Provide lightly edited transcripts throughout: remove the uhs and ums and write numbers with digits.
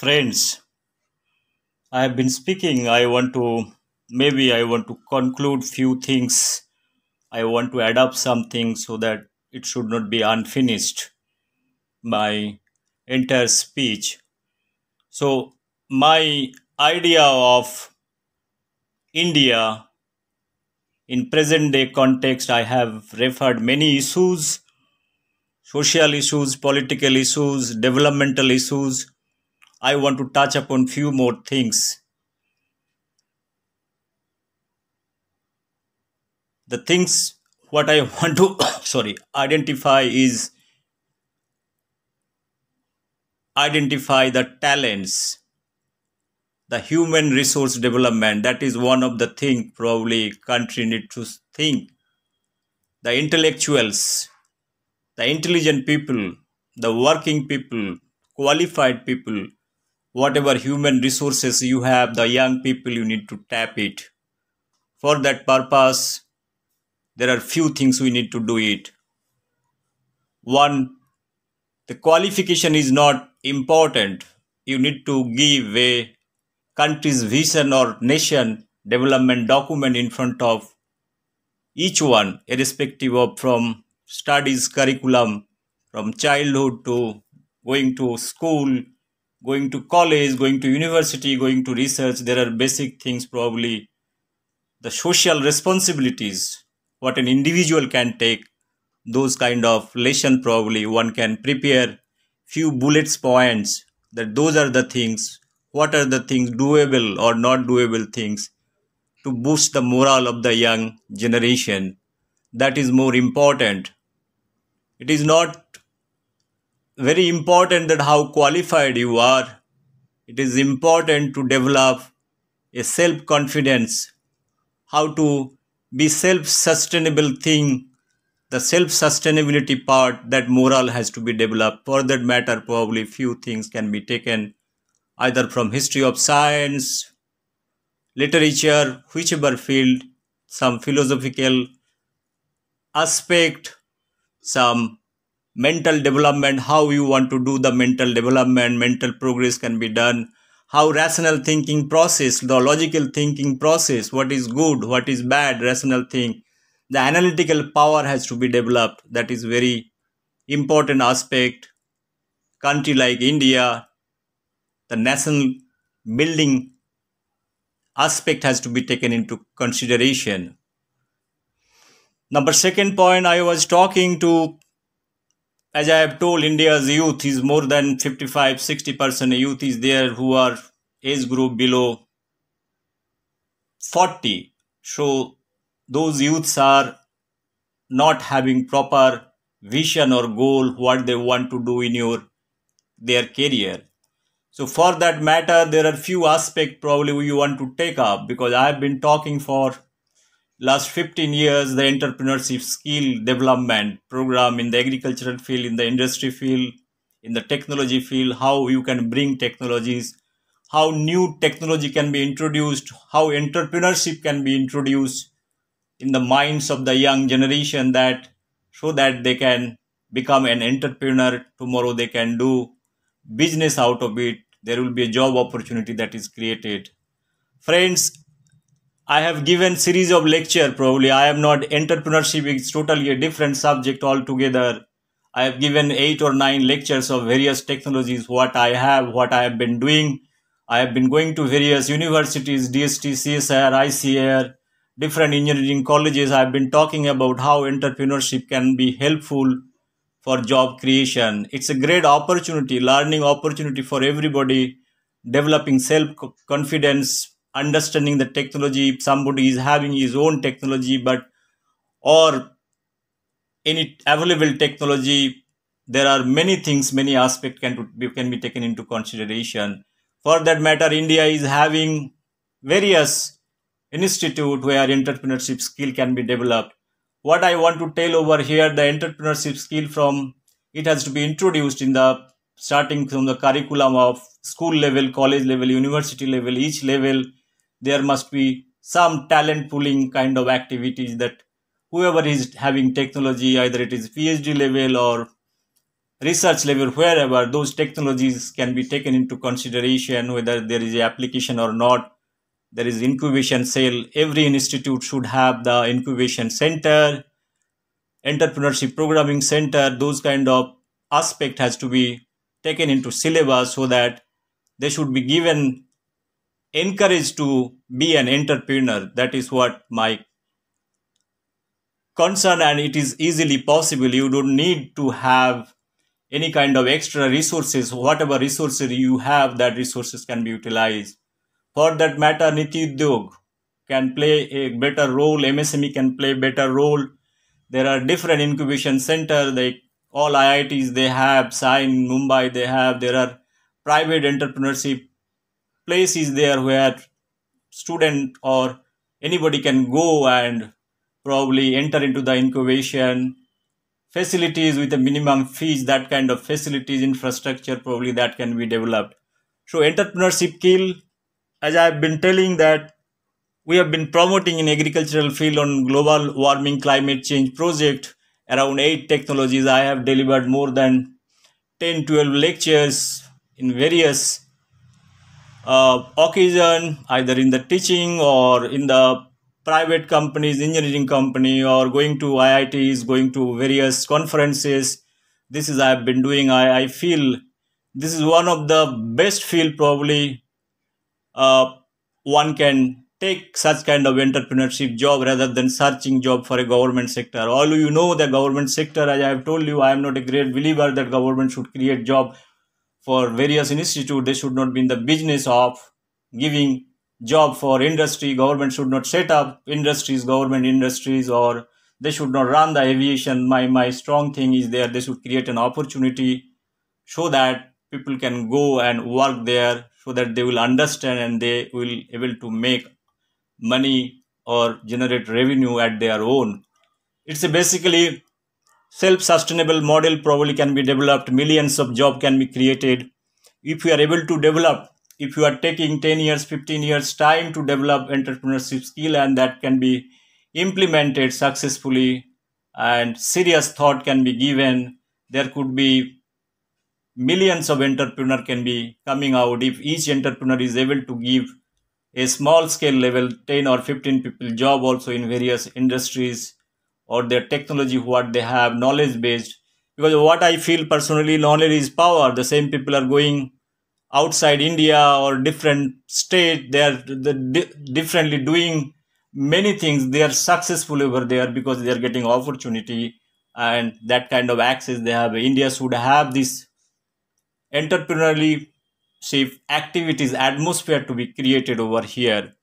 Friends, I have been speaking. I want to conclude few things. I want to add up something so that it should not be unfinished, my entire speech. So, my idea of India in present day context, I have referred many issues, social issues, political issues, developmental issues. I want to touch upon few more things. The things what I want to identify is identify the talents, the human resource development. That is one of the thing probably country need to think. The intellectuals, the intelligent people, the working people, qualified people, whatever human resources you have, the young people, you need to tap it. For that purpose, there are few things we need to do it. One, the qualification is not important. You need to give a country's vision or nation development document in front of each one, irrespective of from studies curriculum, from childhood to going to school, going to college, going to university, going to research. There are basic things, probably the social responsibilities, what an individual can take, those kind of lesson probably one can prepare few bullets points, that those are the things, what are the things doable or not doable things to boost the morale of the young generation. That is more important. It is not very important that how qualified you are. It is important to develop a self confidence, how to be self sustainable thing, the self sustainability part, that morale has to be developed. For that matter, probably few things can be taken either from history of science, literature, whichever field, some philosophical aspect, some mental development, how you want to do the mental development, mental progress can be done, how rational thinking process, the logical thinking process, what is good, what is bad, rational thing, the analytical power has to be developed. That is very important aspect. Country like India, the national building aspect has to be taken into consideration. Number second point, I was talking to, as I have told, India's youth is more than 55-60% youth is there who are age group below 40. So those youths are not having proper vision or goal what they want to do in their career. So for that matter, there are few aspects probably you want to take up, because I have been talking for last 15 years the entrepreneurship skill development program in the agricultural field, in the industry field, in the technology field, how you can bring technologies, how new technology can be introduced, how entrepreneurship can be introduced in the minds of the young generation, that so that they can become an entrepreneur tomorrow, they can do business out of it, there will be a job opportunity that is created. Friends, I have given series of lecture. Probably I am not, entrepreneurship is totally a different subject altogether. I have given 8 or 9 lectures of various technologies, what I have been doing. I have been going to various universities, DST, CSR, ICR, different engineering colleges. I have been talking about how entrepreneurship can be helpful for job creation. It's a great opportunity, learning opportunity for everybody, developing self confidence, understanding the technology. If somebody is having his own technology, but or any available technology, there are many things, many aspects can be taken into consideration. For that matter, India is having various institute where entrepreneurship skill can be developed. What I want to tell over here, the entrepreneurship skill, from it has to be introduced in the starting from the curriculum of school level, college level, university level. Each level there must be some talent pooling kind of activities, that whoever is having technology, either it is PhD level or research level, wherever those technologies can be taken into consideration, whether there is a application or not. There is incubation cell. Every institute should have the incubation center, entrepreneurship programming center. Those kind of aspect has to be taken into syllabus, so that they should be given encouraged to be an entrepreneur. That is what my concern, and it is easily possible. You don't need to have any kind of extra resources. Whatever resources you have, that resources can be utilized. For that matter, Niti Udyog can play a better role. MSME can play a better role. There are different incubation centers, like all IITs they have, SAI in Mumbai they have. There are private entrepreneurship places there where student or anybody can go and probably enter into the incubation facilities with a minimum fees. That kind of facilities infrastructure probably that can be developed. So entrepreneurship skill, as I've been telling, that we have been promoting in agricultural field on global warming climate change project around 8 technologies. I have delivered more than 10-12 lectures in various occasion, either in the teaching or in the private companies, engineering company, or going to IITs, going to various conferences. This is I have been doing. I feel this is one of the best field probably one can take such kind of entrepreneurship job rather than searching job for a government sector. All you know, the government sector, as I have told you, I am not a great believer that government should create job for various institutes. They should not be in the business of giving job for industry. Government should not set up industries, government industries, or they should not run the aviation. My strong thing is there. They should create an opportunity so that people can go and work there, so that they will understand and they will able to make money or generate revenue at their own. It's a basically self-sustainable model probably can be developed. Millions of job can be created if you are able to develop. If you are taking 10 years, 15 years time to develop entrepreneurship skill, and that can be implemented successfully and serious thought can be given, there could be millions of entrepreneur can be coming out if each entrepreneur is able to give a small scale level 10 or 15 people job also in various industries, or their technology what they have knowledge based. Because what I feel personally, knowledge is power. The same people are going outside India or different state, they are differently doing many things. They are successful over there because they are getting opportunity and that kind of access they have. India should have this entrepreneurially safe activities atmosphere to be created over here.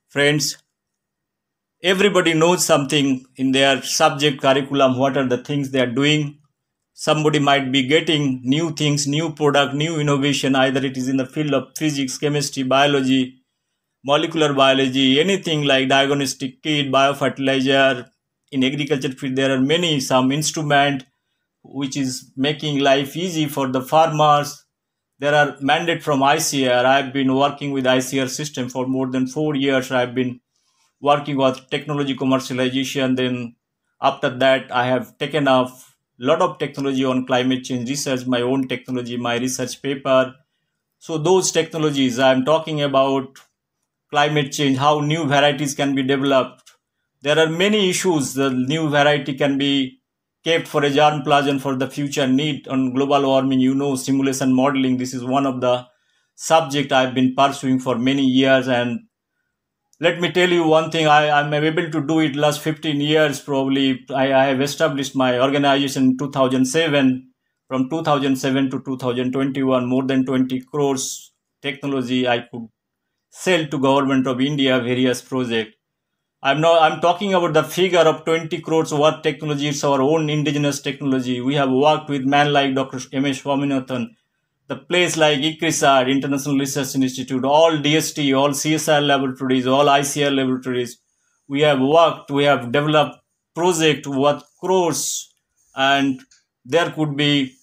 Friends, everybody knows something in their subject curriculum, what are the things they are doing. Somebody might be getting new things, new product, new innovation, either it is in the field of physics, chemistry, biology, molecular biology, anything like diagnostic kit, biofertilizer. In agriculture field there are many, some instrument which is making life easy for the farmers. There are mandate from ICR. I have been working with ICR system for more than 4 years. I have been working with technology commercialization. Then after that, I have taken off lot of technology on climate change research, my own technology, my research paper. So those technologies I'm talking about climate change, how new varieties can be developed. There are many issues. The new variety can be kept for a germplasm for the future need on global warming. You know, simulation modeling. This is one of the subject I've been pursuing for many years. And let me tell you one thing, I'm able to do it last 15 years probably. I have established my organization in 2007. From 2007 to 2021, more than 20 crores technology I could sell to government of India, various projects. I'm talking about the figure of 20 crores worth technology. It's our own indigenous technology. We have worked with man like Dr. M.S. Swaminathan, the place like ICRISAT, International Research Institute, all DST, all CSR laboratories, all ICR laboratories. We have worked, we have developed project worth crores, and there could be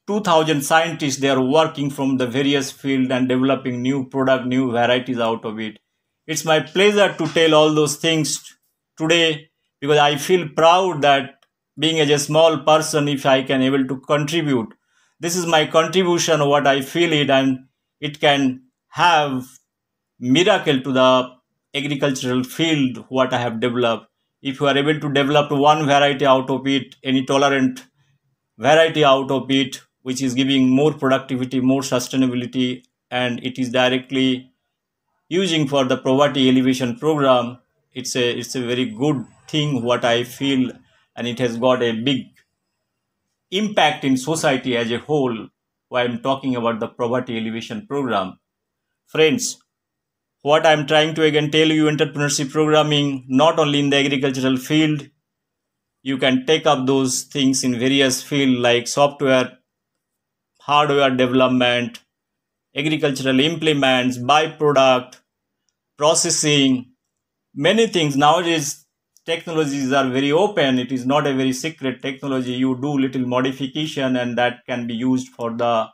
2000 scientists. They are working from the various field and developing new product, new varieties out of it. It's my pleasure to tell all those things today because I feel proud that being as a small person, if I can able to contribute, this is my contribution, what I feel it, and it can have miracle to the agricultural field what I have developed. If you are able to develop one variety out of it, any tolerant variety out of it, which is giving more productivity, more sustainability, and it is directly using for the poverty elevation program, it's a very good thing what I feel, and it has got a big impact in society as a whole. While I'm talking about the poverty elevation program, friends, what I'm trying to again tell you, entrepreneurship programming not only in the agricultural field, you can take up those things in various fields like software, hardware development, agricultural implements, byproduct, processing, many things. Nowadays technologies are very open, it is not a very secret technology. You do little modification and that can be used for the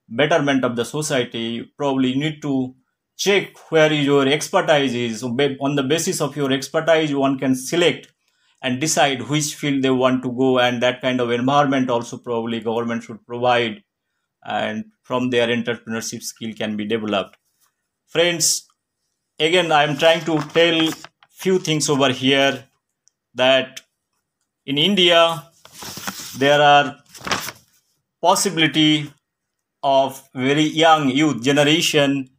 betterment of the society. You probably need to check where your expertise is. So on the basis of your expertise, one can select and decide which field they want to go, and that kind of environment also probably government should provide, and from their entrepreneurship skill can be developed. Friends, again I am trying to tell few things over here, that in India there are possibility of very young youth generation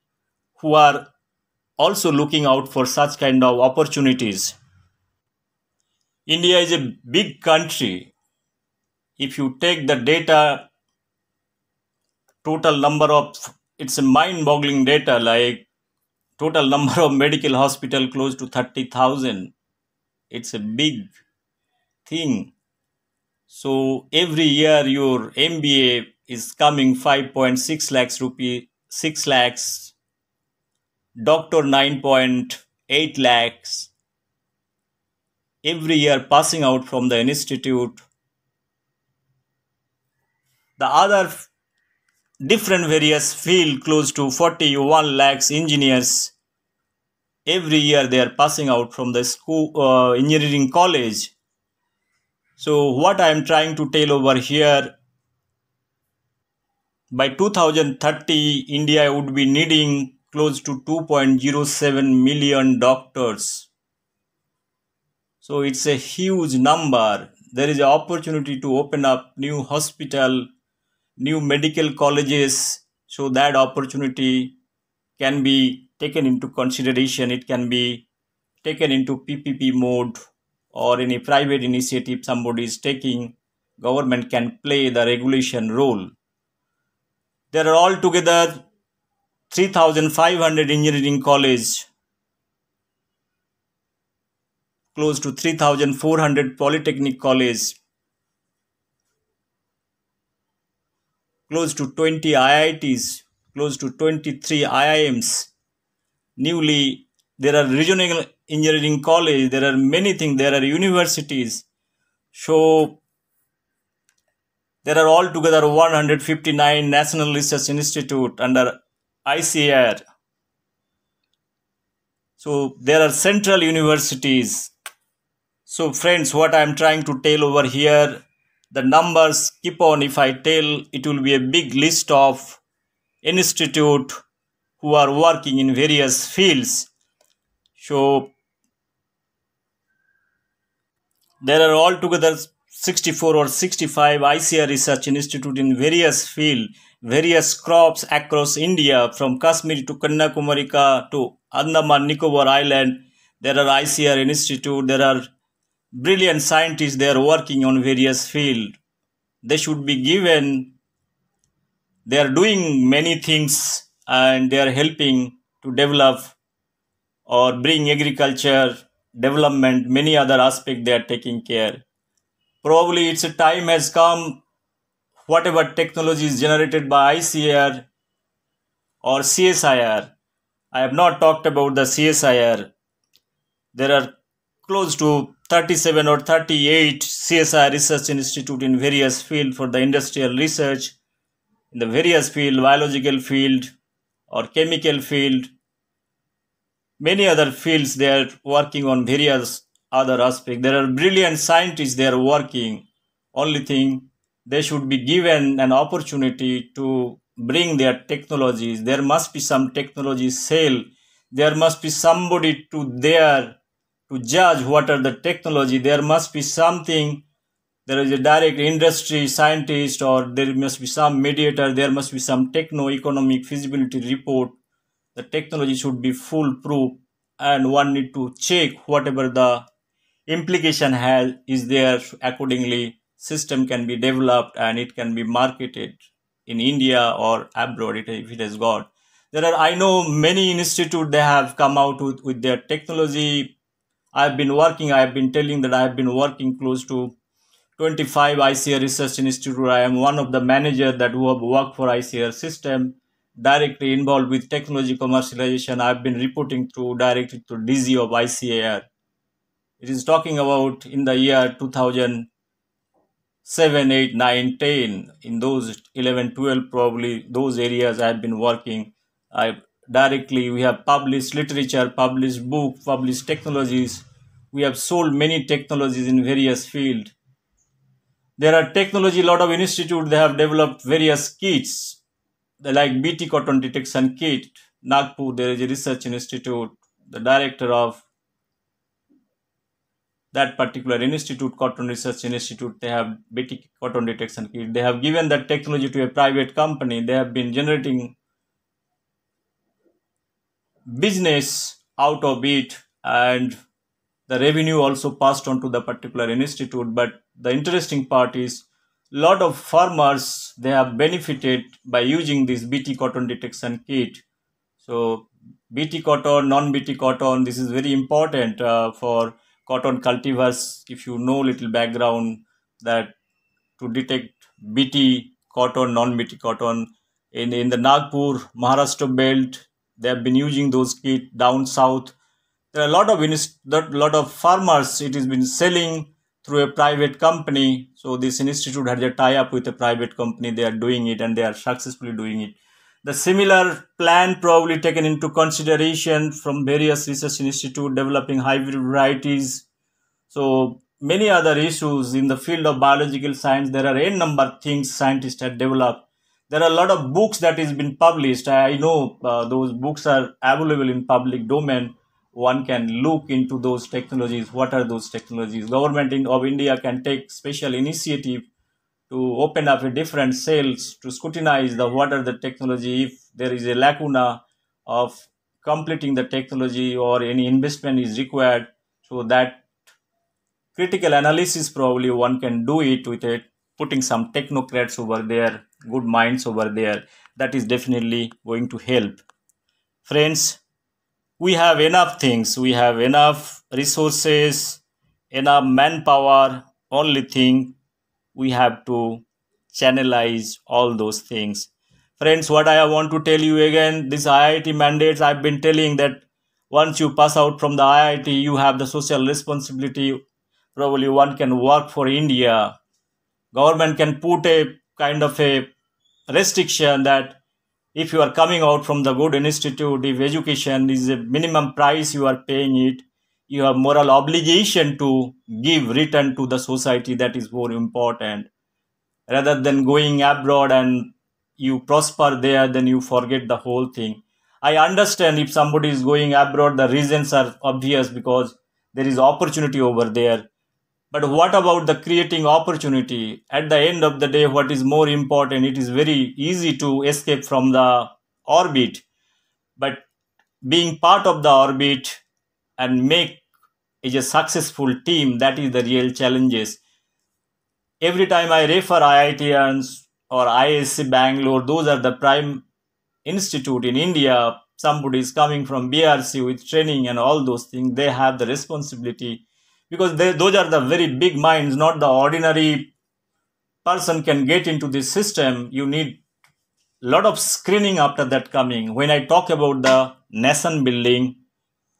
who are also looking out for such kind of opportunities. India is a big country. If you take the data, total number of, it's a mind boggling data, like total number of medical hospital close to 30,000. It's a big thing. So every year your MBA is coming 5.6 lakhs rupee, 6 lakhs, doctor 9.8 lakhs, every year passing out from the institute. The other different various field close to 41 lakhs engineers, every year they are passing out from the school engineering college. So what I am trying to tell over here, by 2030 India would be needing close to 2.07 million doctors. So it's a huge number. There is an opportunity to open up new hospital, new medical colleges, so that opportunity can be taken into consideration. It can be taken into PPP mode, or any private initiative somebody is taking, government can play the regulation role. There are altogether 3,500 engineering college, close to 3,400 polytechnic college, close to 20 IITs, close to 23 IIMs. Newly, there are regional engineering college, there are many things, there are universities. So there are altogether 159 National Research Institute under ICAR. So there are central universities. So friends, what I am trying to tell over here, the numbers keep on, if I tell, it will be a big list of institute who are working in various fields. So there are altogether 64 or 65 ICR research institute in various fields, various crops across India, from Kashmir to Kanyakumari to Andaman Nicobar Island. There are ICR institute, there are brilliant scientists, they are working on various fields. They should be given, they are doing many things, and they are helping to develop or bring agriculture development, many other aspects they are taking care. Probably it's a time has come, whatever technology is generated by ICR or CSIR. I have not talked about the CSIR. There are close to 37 or 38 CSIR research institute in various fields for the industrial research, in the various field, biological field or chemical field, many other fields they are working on various other aspect. There are brilliant scientists, they are working. Only thing, they should be given an opportunity to bring their technologies. There must be some technology sale. There must be somebody to there to judge what are the technology. There must be something. There is a direct industry scientist, or there must be some mediator. There must be some techno-economic feasibility report. The technology should be foolproof, and one need to check whatever the implication has is there. Accordingly, system can be developed and it can be marketed in India or abroad if it has got. There are, I know, many institutes, they have come out with their technology. I've been telling that I've been working close to 25 ICR Research Institute. I am one of the managers that who have worked for ICR system, directly involved with technology commercialization. I've been reporting directly to DG of ICAR. It is talking about in the year 2007, 8, 9, 10. In those 11, 12, probably those areas I have been working. We have published literature, published books, published technologies. We have sold many technologies in various fields. There are technology, a lot of institutes, they have developed various kits. They like BT cotton detection kit. Nagpur, there is a research institute. The director of that particular institute, Cotton Research Institute, they have BT cotton detection kit. They have given that technology to a private company. They have been generating business out of it, and the revenue also passed on to the particular institute. But the interesting part is lot of farmers, they have benefited by using this BT cotton detection kit. So BT cotton, non-BT cotton, this is very important for cotton cultivars. If you know little background, that to detect BT cotton, non-BT cotton in the Nagpur, Maharashtra belt, they have been using those kits down south. There are a lot of farmers. It has been selling through a private company. So this institute had a tie-up with a private company. They are doing it and they are successfully doing it. The similar plan probably taken into consideration from various research institutes developing hybrid varieties. So many other issues in the field of biological science. There are a number of things scientists have developed. There are a lot of books that has been published. I know those books are available in public domain. One can look into those technologies. What are those technologies? Government of India can take special initiative to open up a different cells to scrutinize the what are the technology. If there is a lacuna of completing the technology or any investment is required, so that critical analysis probably one can do it with it, putting some technocrats over there, good minds over there. That is definitely going to help. Friends, we have enough things, we have enough resources, enough manpower. Only thing, we have to channelize all those things. Friends, what I want to tell you again, this IIT mandates, I've been telling that once you pass out from the IIT, you have the social responsibility. Probably one can work for India. Government can put a kind of a restriction that if you are coming out from the good institute, if education is a minimum price you are paying it, you have moral obligation to give return to the society. That is more important. Rather than going abroad and you prosper there, then you forget the whole thing. I understand if somebody is going abroad, the reasons are obvious because there is opportunity over there. But what about the creating opportunity? At the end of the day, what is more important? It is very easy to escape from the orbit, but being part of the orbit and make is a successful team, that is the real challenges. Every time I refer IITians or ISC Bangalore, those are the prime institute in India. Somebody is coming from BRC with training and all those things. They have the responsibility because those are the very big minds, not the ordinary person can get into this system. You need a lot of screening after that coming. When I talk about the nation building,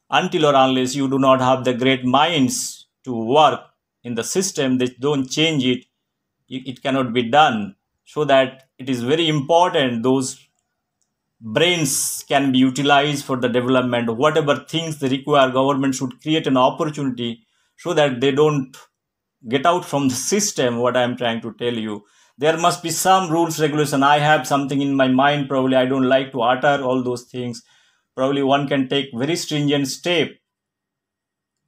until or unless you do not have the great minds to work in the system, they don't change it, it cannot be done. So that it is very important those brains can be utilized for the development. Whatever things they require, government should create an opportunity so that they don't get out from the system. What I'm trying to tell you, there must be some rules regulation. I have something in my mind, probably I don't like to utter all those things. Probably one can take very stringent step,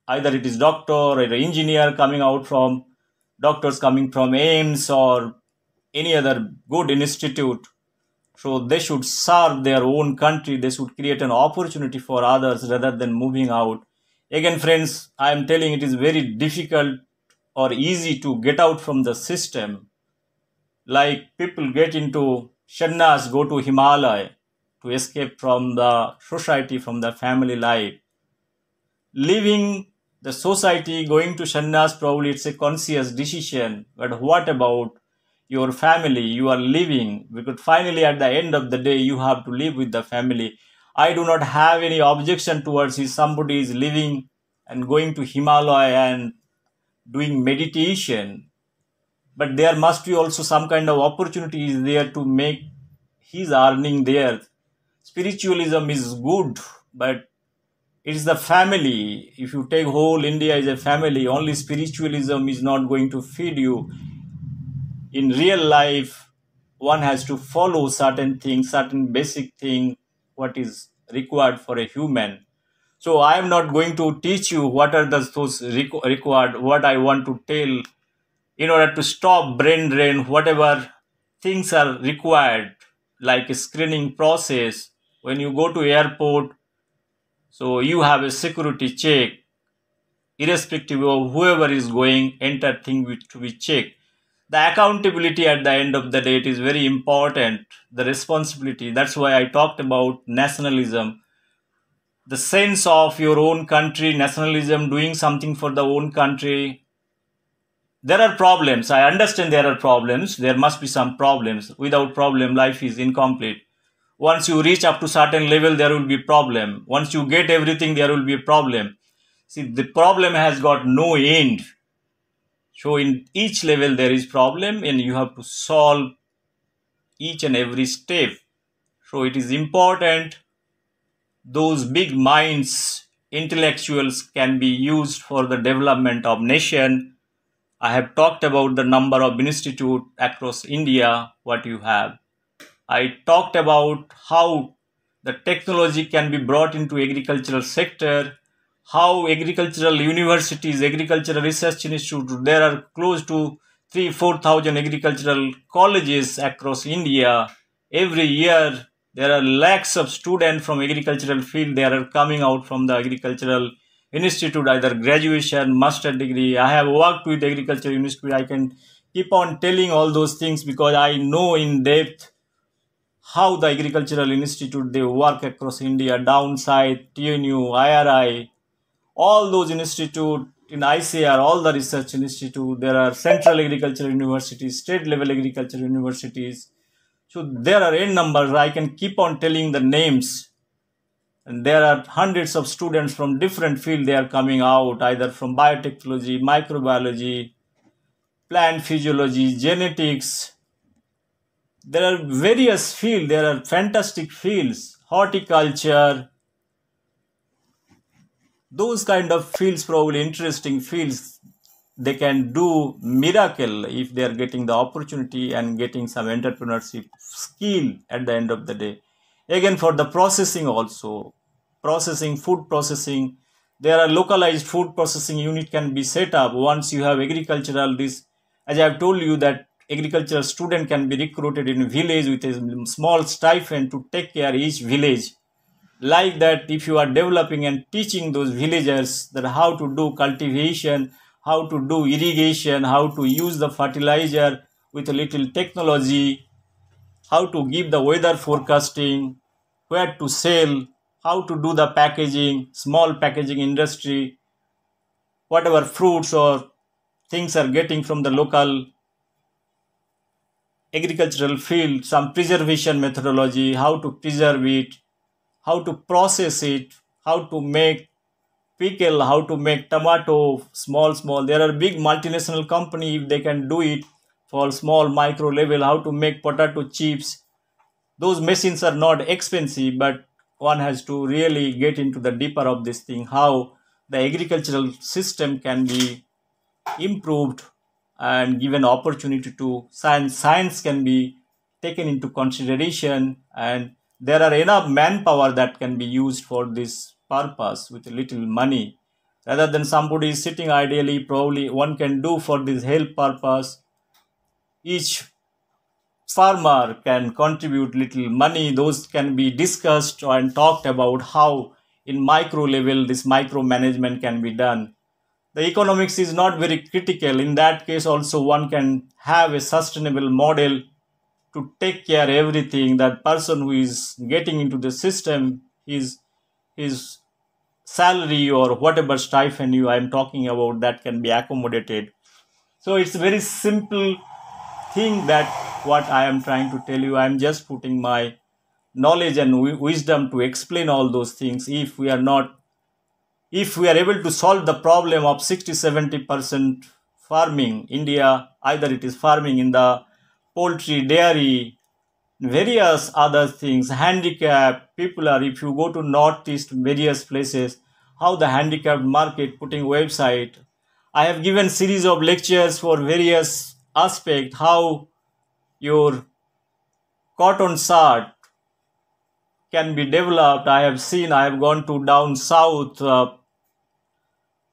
either it is doctor or an engineer coming out from doctors coming from AIMS or any other good institute. So they should serve their own country. They should create an opportunity for others rather than moving out. Again, friends, I am telling it is very difficult or easy to get out from the system. Like people get into sannyas, go to Himalaya to escape from the society, from the family life. Leaving the society, going to sannyas, probably it's a conscious decision. But what about your family you are living? Because finally, at the end of the day, you have to live with the family. I do not have any objection towards if somebody is living and going to Himalaya and doing meditation. But there must be also some kind of opportunities there to make his earning there. Spiritualism is good, but it's the family. If you take whole India as a family, only spiritualism is not going to feed you. In real life, one has to follow certain things, certain basic thing, what is required for a human. So I am not going to teach you what are those required, what I want to tell in order to stop brain drain, whatever things are required, like a screening process. When you go to airport, so you have a security check, irrespective of whoever is going, enter thing to be checked. The accountability at the end of the day, it is very important. The responsibility. That's why I talked about nationalism. The sense of your own country, nationalism, doing something for the own country. There are problems. I understand there are problems. There must be some problems. Without problem, life is incomplete. Once you reach up to certain level, there will be problem. Once you get everything, there will be a problem. See, the problem has got no end. So in each level there is problem and you have to solve each and every step. So it is important those big minds, intellectuals can be used for the development of nation. I have talked about the number of institutes across India, what you have. I talked about how the technology can be brought into agricultural sector, how agricultural universities, agricultural research institutes, there are close to 3-4 thousand agricultural colleges across India. Every year there are lakhs of students from agricultural field. They are coming out from the agricultural institute, either graduation, master degree. I have worked with agricultural institute. I can keep on telling all those things because I know in depth how the agricultural institute they work across India, downside, TNU, IRI, all those institute in ICR, all the research institute. There are central agricultural universities, state level agricultural universities. So there are n numbers. I can keep on telling the names. And there are hundreds of students from different fields. They are coming out either from biotechnology, microbiology, plant physiology, genetics. There are various fields. There are fantastic fields, horticulture, those kind of fields, probably interesting fields. They can do miracle if they are getting the opportunity and getting some entrepreneurship skill at the end of the day. Again, for the processing also, processing, food processing, there are localized food processing unit can be set up once you have agricultural this. As I have told you that agricultural student can be recruited in a village with a small stipend to take care each village. Like that, if you are developing and teaching those villagers that how to do cultivation, how to do irrigation, how to use the fertilizer with a little technology, how to give the weather forecasting, where to sell, how to do the packaging, small packaging industry, whatever fruits or things are getting from the local agricultural field, some preservation methodology, how to preserve it, how to process it, how to make pickle, how to make tomato, small. There are big multinational company, if they can do it for small micro level, how to make potato chips. Those machines are not expensive, but one has to really get into the deeper of this thing, how the agricultural system can be improved and given opportunity to science can be taken into consideration, and there are enough manpower that can be used for this purpose with little money, rather than somebody is sitting ideally. Probably one can do for this health purpose. Each farmer can contribute little money. Those can be discussed and talked about how in micro level this micromanagement can be done. The economics is not very critical. In that case also one can have a sustainable model to take care everything. That person who is getting into the system, his salary or whatever stipend I am talking about, that can be accommodated. So it's a very simple thing that what I am trying to tell you. I am just putting my knowledge and wisdom to explain all those things. If we are able to solve the problem of 60-70% farming India, either it is farming in the poultry, dairy, various other things, handicap people are, if you go to northeast various places, how the handicapped market putting website. I have given series of lectures for various aspect, how your cotton sart can be developed. I have seen, I have gone to down south,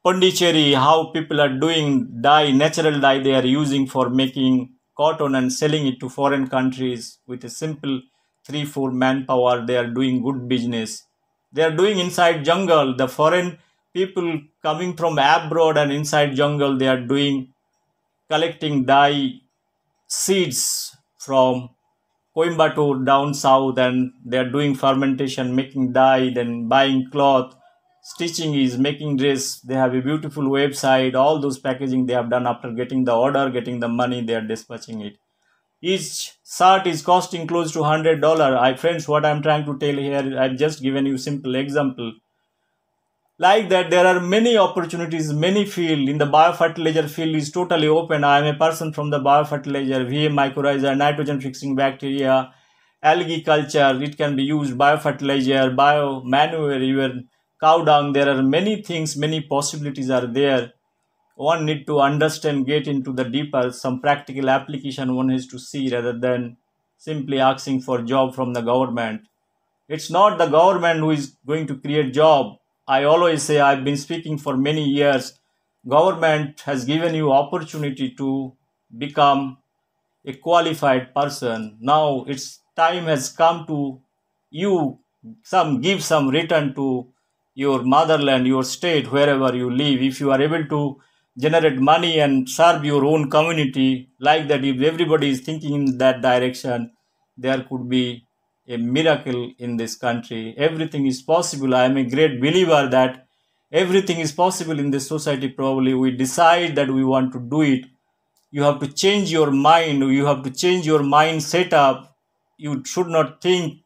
Pondicherry, how people are doing dye, natural dye they are using for making cotton and selling it to foreign countries with a simple 3-4 manpower. They are doing good business. They are doing inside jungle. The foreign people coming from abroad and inside jungle, they are doing collecting dye seeds from Coimbatore down south, and they are doing fermentation, making dye, then buying cloth, stitching is making dress. They have a beautiful website. All those packaging they have done after getting the order, getting the money, they are dispatching it. Each shirt is costing close to $100. I friends, what I'm trying to tell here, I've just given you simple example. Like that, there are many opportunities, many field. In the biofertilizer field is totally open. I am a person from the biofertilizer, VM mycorrhiza, nitrogen fixing bacteria, algae culture. It can be used biofertilizer, bio manure, even cow dung. There are many things, many possibilities are there. One need to understand, get into the deeper, some practical application one has to see, rather than simply asking for job from the government. It's not the government who is going to create job. I always say, I've been speaking for many years, government has given you opportunity to become a qualified person. Now its time has come to you give some return to your motherland, your state, wherever you live. If you are able to generate money and serve your own community like that, if everybody is thinking in that direction, there could be a miracle in this country. Everything is possible. I am a great believer that everything is possible in this society. Probably we decide that we want to do it. You have to change your mind. You have to change your mind setup. You should not think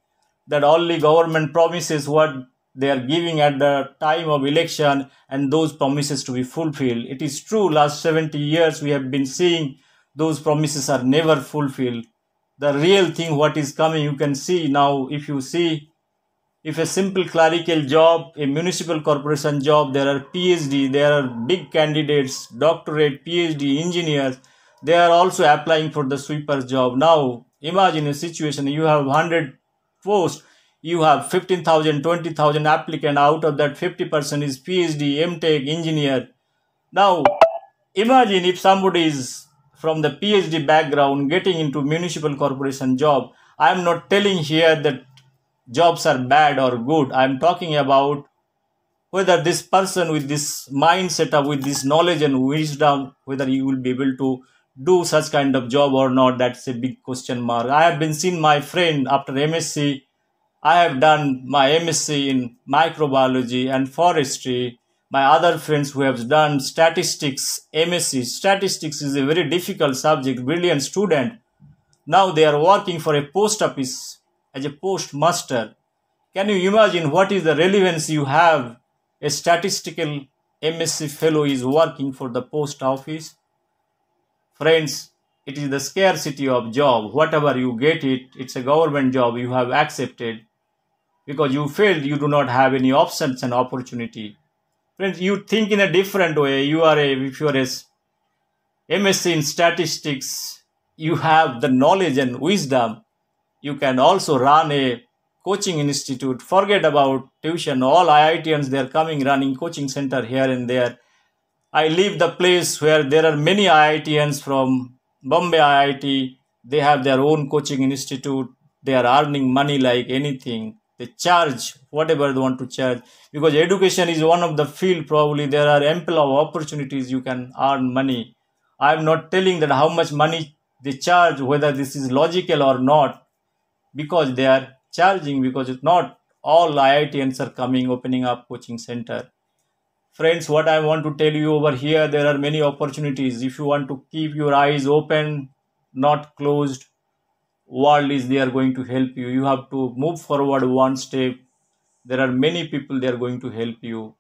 that only government promises what they are giving at the time of election and those promises to be fulfilled. It is true, last 70 years we have been seeing those promises are never fulfilled. The real thing what is coming, you can see now. If you see, if a simple clerical job, a municipal corporation job, there are PhD, there are big candidates, doctorate, PhD, engineers. They are also applying for the sweeper job. Now, imagine a situation, you have 100 posts, you have 15,000, 20,000 applicants. Out of that, 50% is PhD, MTech, engineer. Now, imagine if somebody is from the PhD background getting into municipal corporation job. I am not telling here that jobs are bad or good. I am talking about whether this person with this mindset of with this knowledge and wisdom, whether he will be able to do such kind of job or not. That's a big question mark. I have been seeing my friend after MSc. I have done my MSc in microbiology and forestry. My other friends who have done statistics, MSc. Statistics is a very difficult subject, brilliant student. Now they are working for a post office as a postmaster. Can you imagine what is the relevance you have? A statistical MSc fellow is working for the post office. Friends, it is the scarcity of job. Whatever you get it's a government job you have accepted. Because you failed, you do not have any options and opportunity. Friends, you think in a different way. If you are a MSc in statistics, you have the knowledge and wisdom. You can also run a coaching institute. Forget about tuition. All IITians, they're coming running coaching center here and there. I live the place where there are many IITians from Bombay IIT. They have their own coaching institute. They are earning money like anything. They charge whatever they want to charge, because education is one of the field. Probably there are ample of opportunities you can earn money. I'm not telling that how much money they charge, whether this is logical or not, because they are charging, because it's not all IITians are coming opening up coaching center. Friends, what I want to tell you over here, there are many opportunities. If you want to keep your eyes open, not closed, world is there going to help you. You have to move forward one step. There are many people they are going to help you.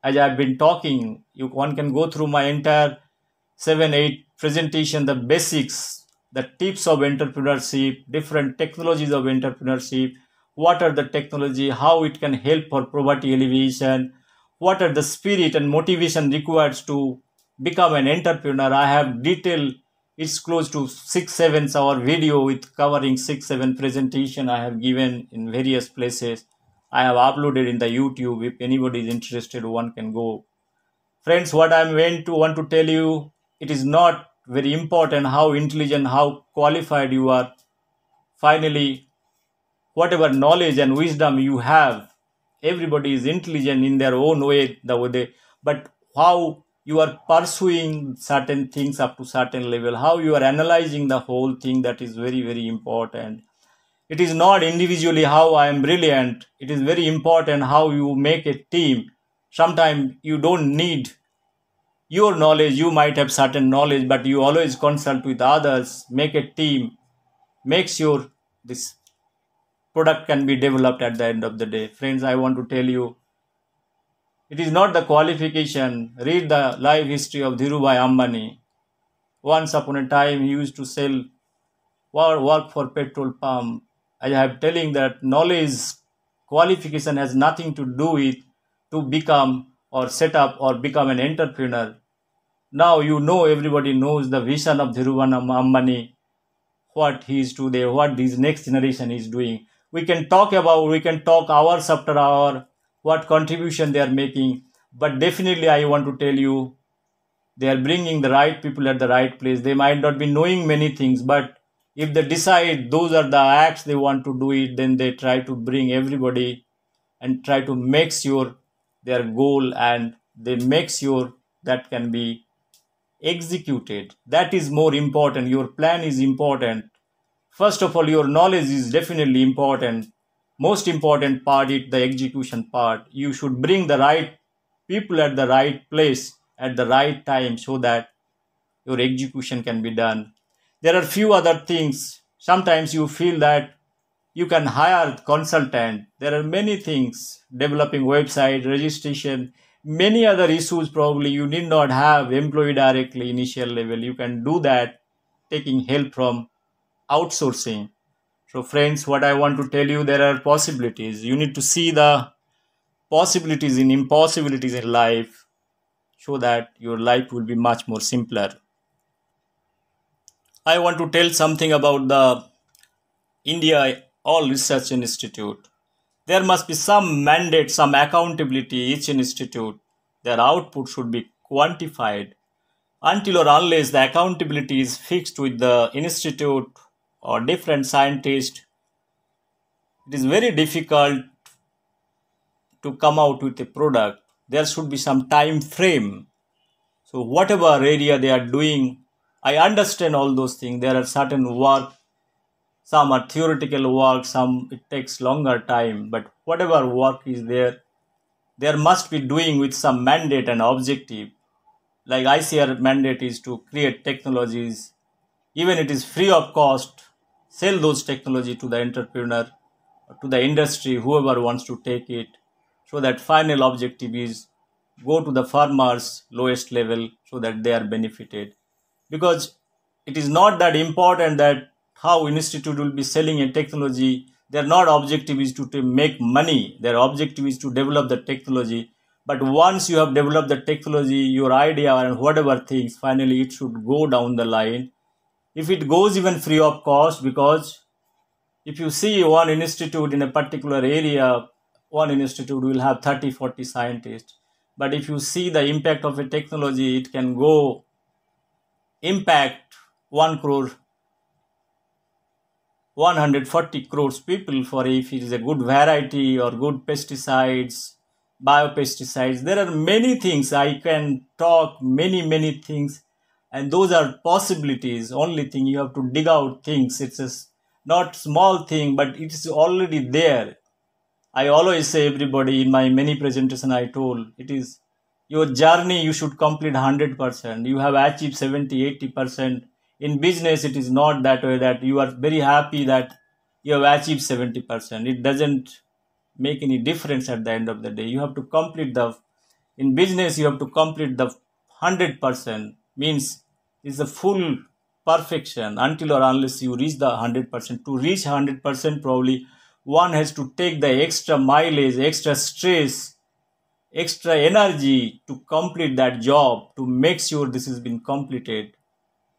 As I've been talking, one can go through my entire 7-8 presentation, the basics, the tips of entrepreneurship, different technologies of entrepreneurship, what are the technology, how it can help for poverty alleviation, what are the spirit and motivation required to become an entrepreneur. I have detailed, it's close to 6-7 hour video with covering 6-7 presentation I have given in various places. I have uploaded in the YouTube. If anybody is interested, one can go. Friends, what I'm going to want to tell you, it is not very important how intelligent, how qualified you are. Finally, whatever knowledge and wisdom you have, everybody is intelligent in their own way, but how you are pursuing certain things up to certain level, how you are analyzing the whole thing, that is very, very important. It is not individually how I am brilliant. It is very important how you make a team. Sometimes you don't need your knowledge. You might have certain knowledge, but you always consult with others, make a team, make sure this product can be developed at the end of the day. Friends, I want to tell you, it is not the qualification. Read the life history of Dhirubhai Ambani. Once upon a time, he used to sell or work for petrol pump. I have telling that knowledge, qualification has nothing to do with to become or set up or become an entrepreneur. Now you know, everybody knows the vision of Dhirubhai Ambani, what he is today, what this next generation is doing. We can talk hours after hour, what contribution they are making. But definitely I want to tell you, they are bringing the right people at the right place. They might not be knowing many things, but if they decide those are the acts they want to do it, then they try to bring everybody and try to make sure their goal, and they make sure that can be executed. That is more important. Your plan is important. First of all, your knowledge is definitely important. Most important part is the execution part. You should bring the right people at the right place at the right time so that your execution can be done. There are few other things. Sometimes you feel that you can hire consultant. There are many things, developing website, registration, many other issues. Probably you need not have employee directly initial level. You can do that taking help from outsourcing. So friends, what I want to tell you, there are possibilities. You need to see the possibilities in impossibilities in life so that your life will be much more simpler. I want to tell something about the India All Research Institute. There must be some mandate, some accountability each institute. Their output should be quantified. Until or unless the accountability is fixed with the institute or different scientists, it is very difficult to come out with a product. There should be some time frame. So whatever area they are doing, I understand all those things. There are certain work, some are theoretical work, some it takes longer time. But whatever work is there must be doing with some mandate and objective. Like ICR mandate is to create technologies, even it is free of cost, sell those technology to the entrepreneur, to the industry, whoever wants to take it, so that final objective is go to the farmers lowest level so that they are benefited. Because it is not that important that how institute will be selling a technology. Their not objective is to make money. Their objective is to develop the technology But once you have developed the technology, your idea and whatever things, finally it should go down the line. If it goes even free of cost, because if you see one institute in a particular area, one institute will have 30, 40 scientists. But if you see the impact of a technology, it can go impact 1 crore, 140 crores people for if it is a good variety or good pesticides, biopesticides. There are many things I can talk, many things, and those are possibilities. Only thing you have to dig out things. It's a not small thing, but it is already there. I always say everybody in my many presentation I told it is your journey you should complete 100%. You have achieved 70, 80%. In business, it is not that way that you are very happy that you have achieved 70%. It doesn't make any difference at the end of the day. You have to complete in business, you have to complete the 100%, means it's a full perfection until or unless you reach the 100%. To reach 100%, probably one has to take the extra mileage, extra stress, extra energy to complete that job, to make sure this has been completed.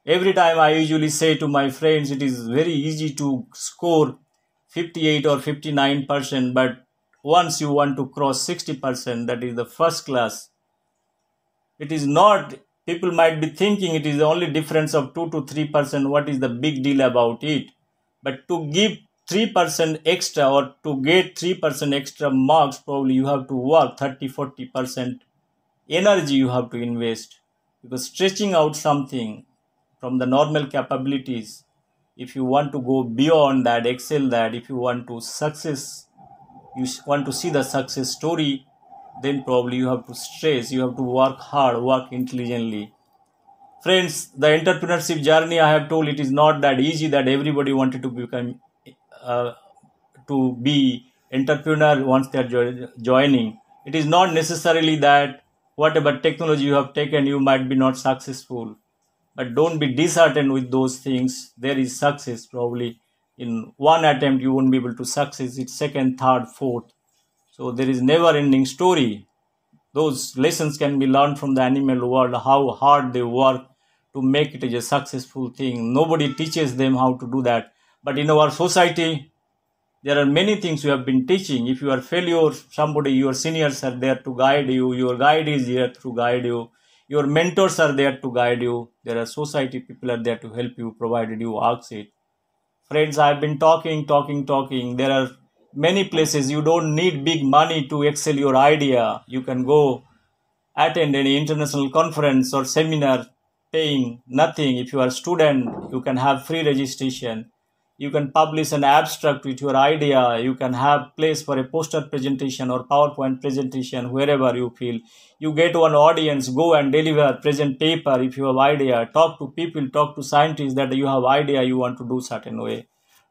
Every time I usually say to my friends, it is very easy to score 58 or 59%, but once you want to cross 60%, that is the first class. It is not, people might be thinking it is only difference of 2 to 3%. What is the big deal about it? But to give 3% extra or to get 3% extra marks, probably you have to work 30, 40% energy you have to invest, because stretching out something from the normal capabilities, if you want to go beyond that, excel that, if you want to success, you want to see the success story, then probably you have to stress, you have to work hard, work intelligently. Friends, the entrepreneurship journey I have told, it is not that easy that everybody wanted to become uh, to be entrepreneur once they are joining. It is not necessarily that whatever technology you have taken, you might be not successful. But don't be disheartened with those things. There is success probably. In one attempt, you won't be able to succeed. It's second, third, fourth. So there is never ending story. Those lessons can be learned from the animal world, how hard they work to make it a successful thing. Nobody teaches them how to do that. But in our society, there are many things you have been teaching. If you are failure, somebody, your seniors are there to guide you. Your guide is here to guide you. Your mentors are there to guide you. There are society people are there to help you, provided you ask it. Friends, I've been talking. There are many places you don't need big money to excel your idea. You can go attend any international conference or seminar paying nothing. If you are a student, you can have free registration. You can publish an abstract with your idea. You can have place for a poster presentation or PowerPoint presentation wherever you feel. You get one audience, go and deliver, present paper if you have idea. Talk to people, talk to scientists that you have idea you want to do certain way.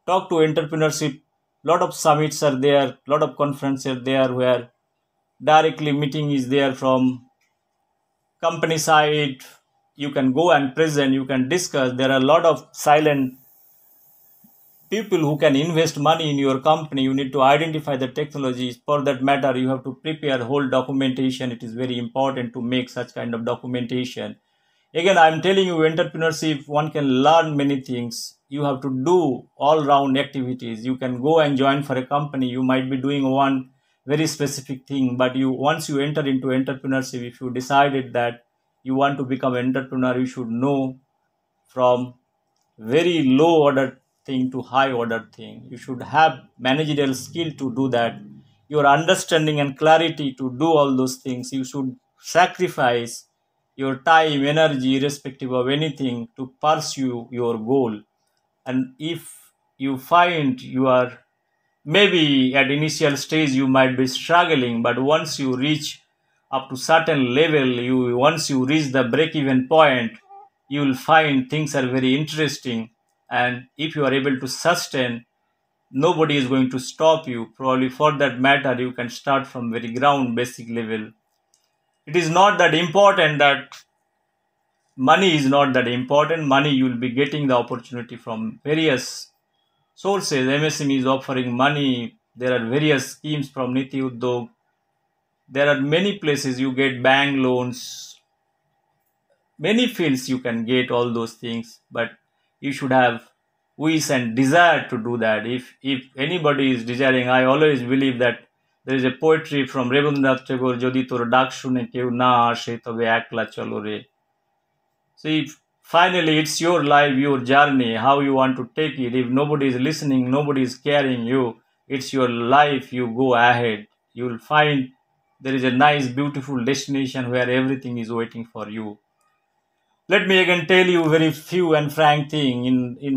Talk to entrepreneurship. Lot of summits are there, lot of conferences there where directly meeting is there from company side. You can go and present, you can discuss. There are a lot of silent people who can invest money in your company. You need to identify the technologies. For that matter, you have to prepare whole documentation. It is very important to make such kind of documentation. Again, I'm telling you, entrepreneurship, one can learn many things. You have to do all round activities. You can go and join for a company. You might be doing one very specific thing, but you once you enter into entrepreneurship, if you decided that you want to become an entrepreneur, you should know from very low order thing to high order thing. You should have managerial skill to do that. Your understanding and clarity to do all those things. You should sacrifice your time, energy, irrespective of anything to pursue your goal. And if you find you are maybe at initial stage you might be struggling, but once you reach up to certain level, you once you reach the break even point, you will find things are very interesting. And if you are able to sustain, nobody is going to stop you. Probably for that matter, you can start from very ground basic level. It is not that important that money is not that important. Money, you will be getting the opportunity from various sources. MSME is offering money. There are various schemes from Niti Uddog. There are many places you get bank loans, many fields you can get all those things, but you should have wish and desire to do that. If anybody is desiring, I always believe that there is a poetry from Rabindranath Tagore, যদি তোর ডাক শুনে কেউ না আসে তবে একলা চলো রে. So if finally it's your life, your journey, how you want to take it. If nobody is listening, nobody is caring you, it's your life, you go ahead. You will find there is a nice, beautiful destination where everything is waiting for you. Let me again tell you very few and frank thing. In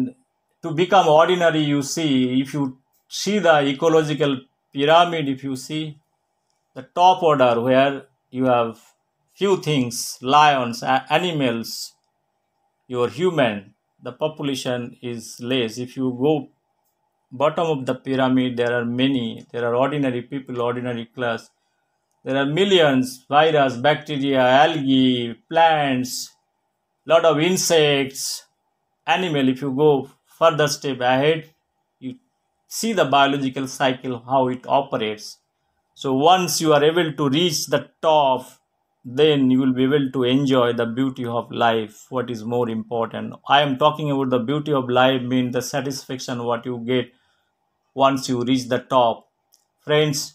to become ordinary, you see, if you see the ecological pyramid, if you see the top order where you have few things, lions, animals, you're human, the population is less. If you go bottom of the pyramid, there are many, there are ordinary people, ordinary class. There are millions, virus, bacteria, algae, plants, lot of insects, animal. If you go further step ahead, you see the biological cycle, how it operates. So once you are able to reach the top, then you will be able to enjoy the beauty of life. What is more important? I am talking about the beauty of life, means the satisfaction what you get once you reach the top. Friends,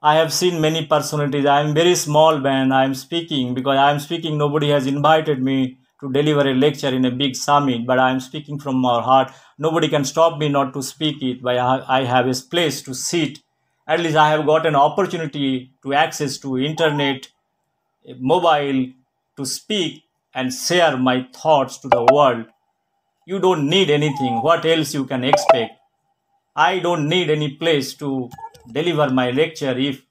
I have seen many personalities. I am very small man. I am speaking because I am speaking. Nobody has invited me to deliver a lecture in a big summit, but I am speaking from our heart. Nobody can stop me not to speak it. But I have a place to sit. At least I have got an opportunity to access to internet, mobile, to speak and share my thoughts to the world. You don't need anything. What else you can expect? I don't need any place to deliver my lecture. If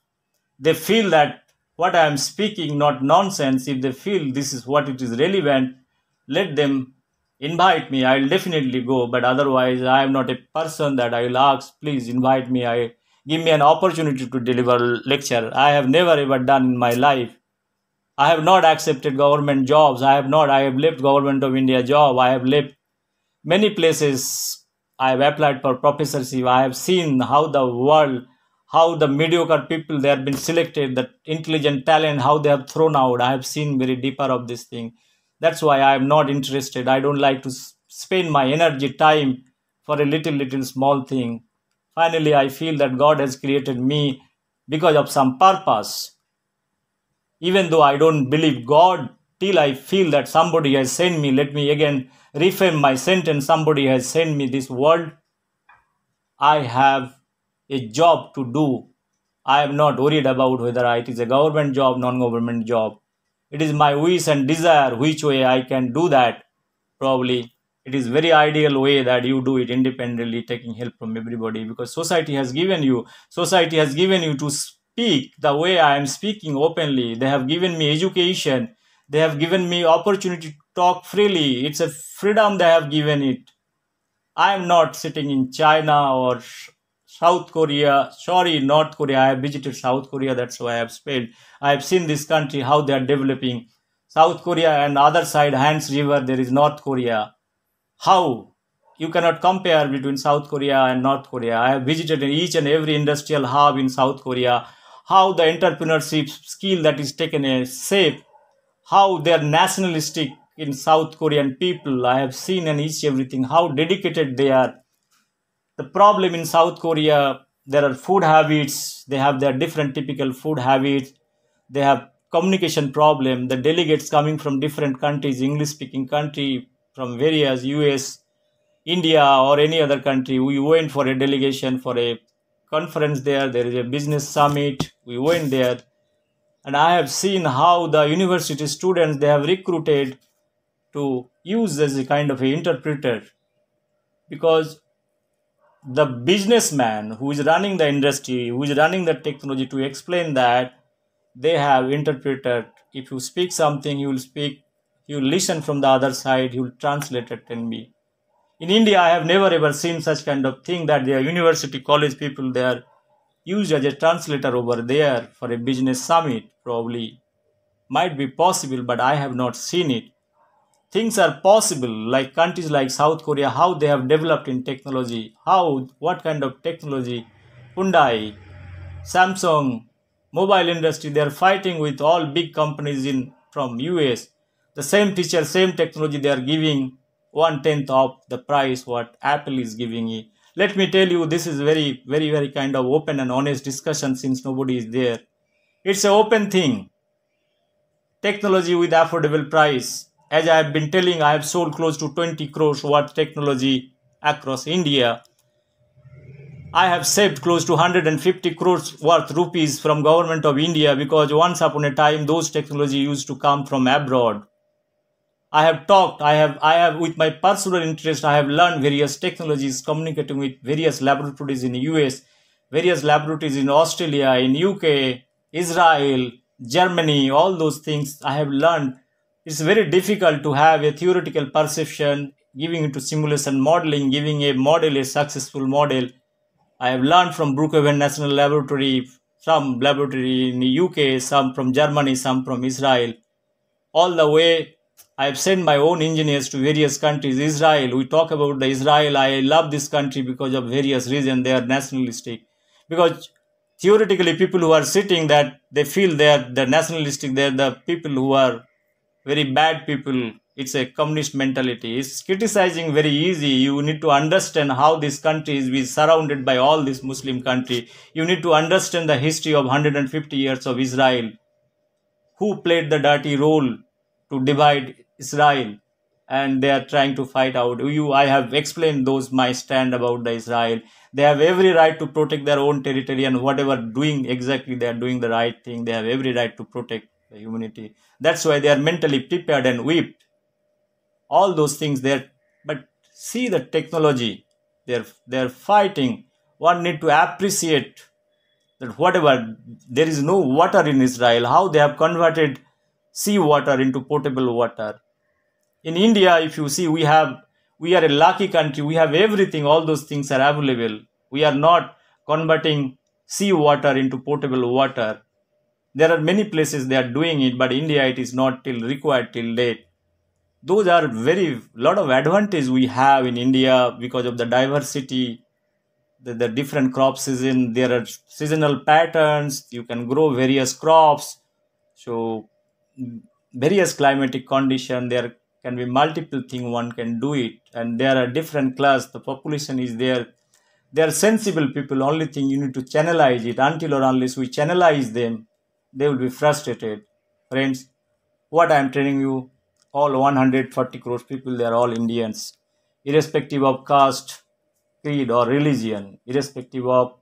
they feel that what I am speaking not nonsense, if they feel this is what it is relevant, let them invite me. I'll definitely go. But otherwise, I am not a person that I will ask, please invite me. I give me an opportunity to deliver lecture. I have never ever done in my life. I have not accepted government jobs. I have left government of India job. I have left many places. I have applied for professorship. I have seen how the world, how the mediocre people, they have been selected, the intelligent talent, how they have thrown out. I have seen very deeper of this thing. That's why I am not interested. I don't like to spend my energy, time for a little small thing. Finally, I feel that God has created me because of some purpose. Even though I don't believe God, till I feel that somebody has sent me, let me again reframe my sentence, somebody has sent me this world, I have a job to do. I am not worried about whether it is a government job, non-government job. It is my wish and desire which way I can do that. Probably it is very ideal way that you do it independently, taking help from everybody, because society has given you to speak the way I am speaking openly. They have given me education. They have given me opportunity to talk freely. It's a freedom they have given it. I am not sitting in China or South Korea. Sorry, North Korea. I have visited South Korea. That's why I have spent. I have seen this country, how they are developing. South Korea and other side, Hans River, there is North Korea. How? You cannot compare between South Korea and North Korea. I have visited each and every industrial hub in South Korea. How the entrepreneurship skill that is taken a shape. How they are nationalistic in South Korean people. I have seen and each everything. How dedicated they are. The problem in South Korea, there are food habits. They have their different typical food habits. They have communication problem. The delegates coming from different countries, English speaking country, from various US, India or any other country. We went for a delegation for a conference there. There is a business summit. We went there. And I have seen how the university students, they have recruited to use as a kind of an interpreter, because the businessman who is running the industry, who is running the technology, to explain that they have interpreted. If you speak something, you will speak, you will listen from the other side, you will translate it and be. In India, I have never ever seen such kind of thing that their university college people, they are used as a translator over there for a business summit. Probably might be possible, but I have not seen it. Things are possible, like countries like South Korea, how they have developed in technology, what kind of technology, Hyundai, Samsung, Mobile industry, they are fighting with all big companies in from US. The same feature, same technology, they are giving 1/10 of the price what Apple is giving it. Let me tell you, this is very kind of open and honest discussion since nobody is there. It's an open thing. Technology with affordable price. As I have been telling, I have sold close to 20 crores worth technology across India. I have saved close to 150 crores worth rupees from government of India because once upon a time those technology used to come from abroad. I have talked, I have with my personal interest, I have learned various technologies communicating with various laboratories in US, various laboratories in Australia, in UK, Israel, Germany, all those things I have learned. It's very difficult to have a theoretical perception, giving it to simulation modeling, giving a model a successful model. I have learned from Brookhaven National Laboratory, some laboratory in the UK, some from Germany, some from Israel. All the way, I have sent my own engineers to various countries. Israel, we talk about the Israel. I love this country because of various reasons. They are nationalistic. Because theoretically, people who are sitting that they feel they are the nationalistic. They are the people who are very bad people. It's a communist mentality. It's criticizing very easy. You need to understand how this country is surrounded by all this Muslim country. You need to understand the history of 150 years of Israel. Who played the dirty role to divide Israel, and they are trying to fight out. I have explained those my stand about the Israel. They have every right to protect their own territory, and whatever doing exactly, they are doing the right thing. They have every right to protect the humanity. That's why they are mentally prepared and whipped. All those things there, but see the technology. They're fighting. One need to appreciate that whatever there is no water in Israel, how they have converted sea water into potable water. In India, if you see, we are a lucky country. We have everything. All those things are available. We are not converting sea water into potable water. There are many places they are doing it, but India it is not till required till date. Those are very lot of advantage we have in India because of the diversity, the different crop season. There are seasonal patterns. You can grow various crops. So various climatic condition. There can be multiple thing one can do it, and there are different class. The population is there. They are sensible people. Only thing you need to channelize it. Until or unless we channelize them, they will be frustrated. Friends, what I am telling you, all 140 crores people, they are all Indians, irrespective of caste, creed, or religion, irrespective of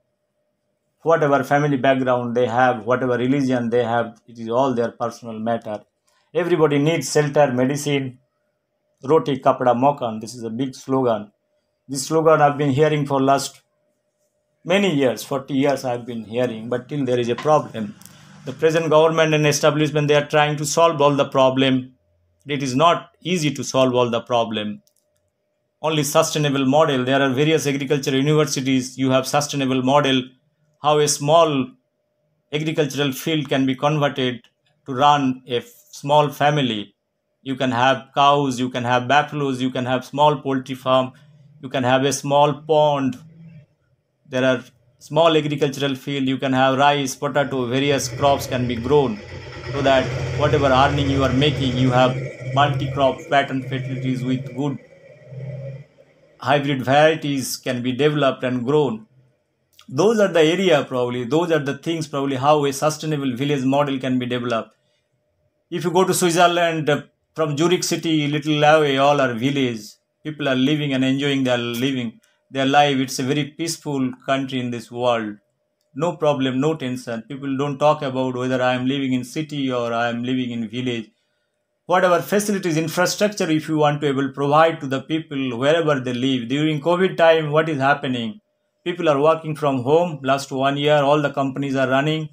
whatever family background they have, whatever religion they have, it is all their personal matter. Everybody needs shelter, medicine, roti, kapda, mokan. This is a big slogan. This slogan I've been hearing for last many years, 40 years I've been hearing, but till there is a problem. The present government and establishment, they are trying to solve all the problem. It is not easy to solve all the problem. Only sustainable model. There are various agriculture universities. You have sustainable model, how a small agricultural field can be converted to run a small family. You can have cows, you can have buffaloes, you can have small poultry farm, you can have a small pond. There are small agricultural field. You can have rice, potato, various crops can be grown, so that whatever earning you are making, you have multi-crop pattern facilities with good hybrid varieties can be developed and grown. Those are the area probably, those are the things probably how a sustainable village model can be developed. If you go to Switzerland, from Zurich city, little away, all are village. People are living and enjoying their living, their life. It's a very peaceful country in this world. No problem, no tension. People don't talk about whether I am living in city or I am living in village. Whatever facilities, infrastructure, if you want to able provide to the people wherever they live. During COVID time, what is happening? People are working from home. Last 1 year, all the companies are running.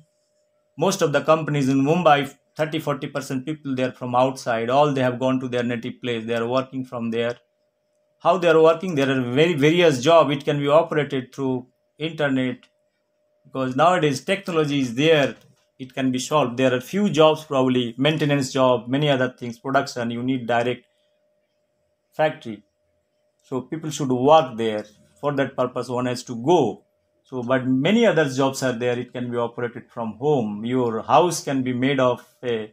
Most of the companies in Mumbai, 30-40% people, they are from outside. All they have gone to their native place. They are working from there. How they are working? There are very various job. It can be operated through internet, because nowadays technology is there. It can be solved. There are few jobs probably, maintenance job, many other things, production. You need direct factory. So people should work there. For that purpose, one has to go. So, but many other jobs are there. It can be operated from home. Your house can be made of a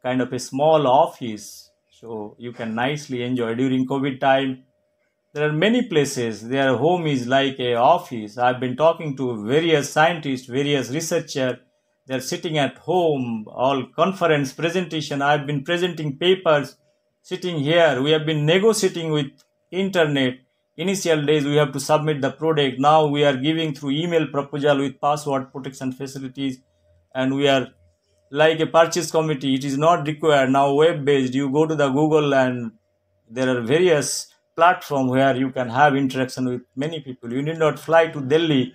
kind of a small office. So you can nicely enjoy during COVID time. There are many places. Their home is like a office. I've been talking to various scientists, various researchers. They're sitting at home, all conference presentation. I've been presenting papers, sitting here. We have been negotiating with internet. Initial days we have to submit the product. Now we are giving through email proposal with password protection facilities, and we are like a purchase committee. It is not required now, web based. You go to the Google and there are various platforms where you can have interaction with many people. You need not fly to Delhi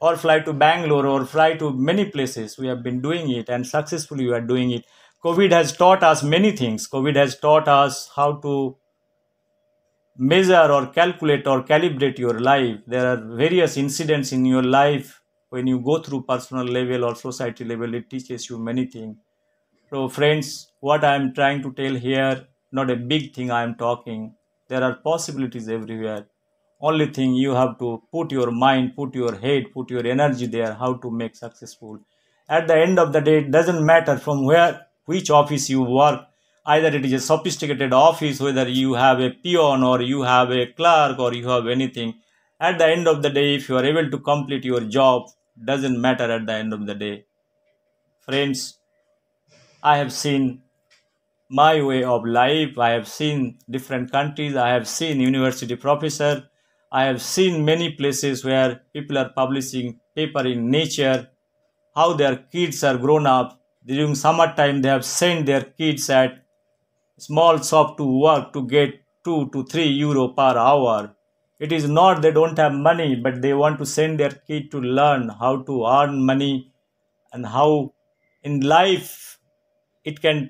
or fly to Bangalore or fly to many places. We have been doing it and successfully we are doing it. COVID has taught us many things. COVID has taught us how to measure or calculate or calibrate your life. There are various incidents in your life. When you go through personal level or society level, it teaches you many things. So, friends, what I am trying to tell here, not a big thing I am talking. There are possibilities everywhere. Only thing you have to put your mind, put your head, put your energy there, how to make successful. At the end of the day, it doesn't matter from where, which office you work. Either it is a sophisticated office, whether you have a peon or you have a clerk or you have anything. At the end of the day, if you are able to complete your job, doesn't matter at the end of the day. Friends, I have seen my way of life. I have seen different countries. I have seen university professor. I have seen many places where people are publishing paper in Nature, how their kids are grown up. During summertime, they have sent their kids at small shop to work to get 2 to 3 euro per hour. It is not they don't have money, but they want to send their kid to learn how to earn money and how in life it can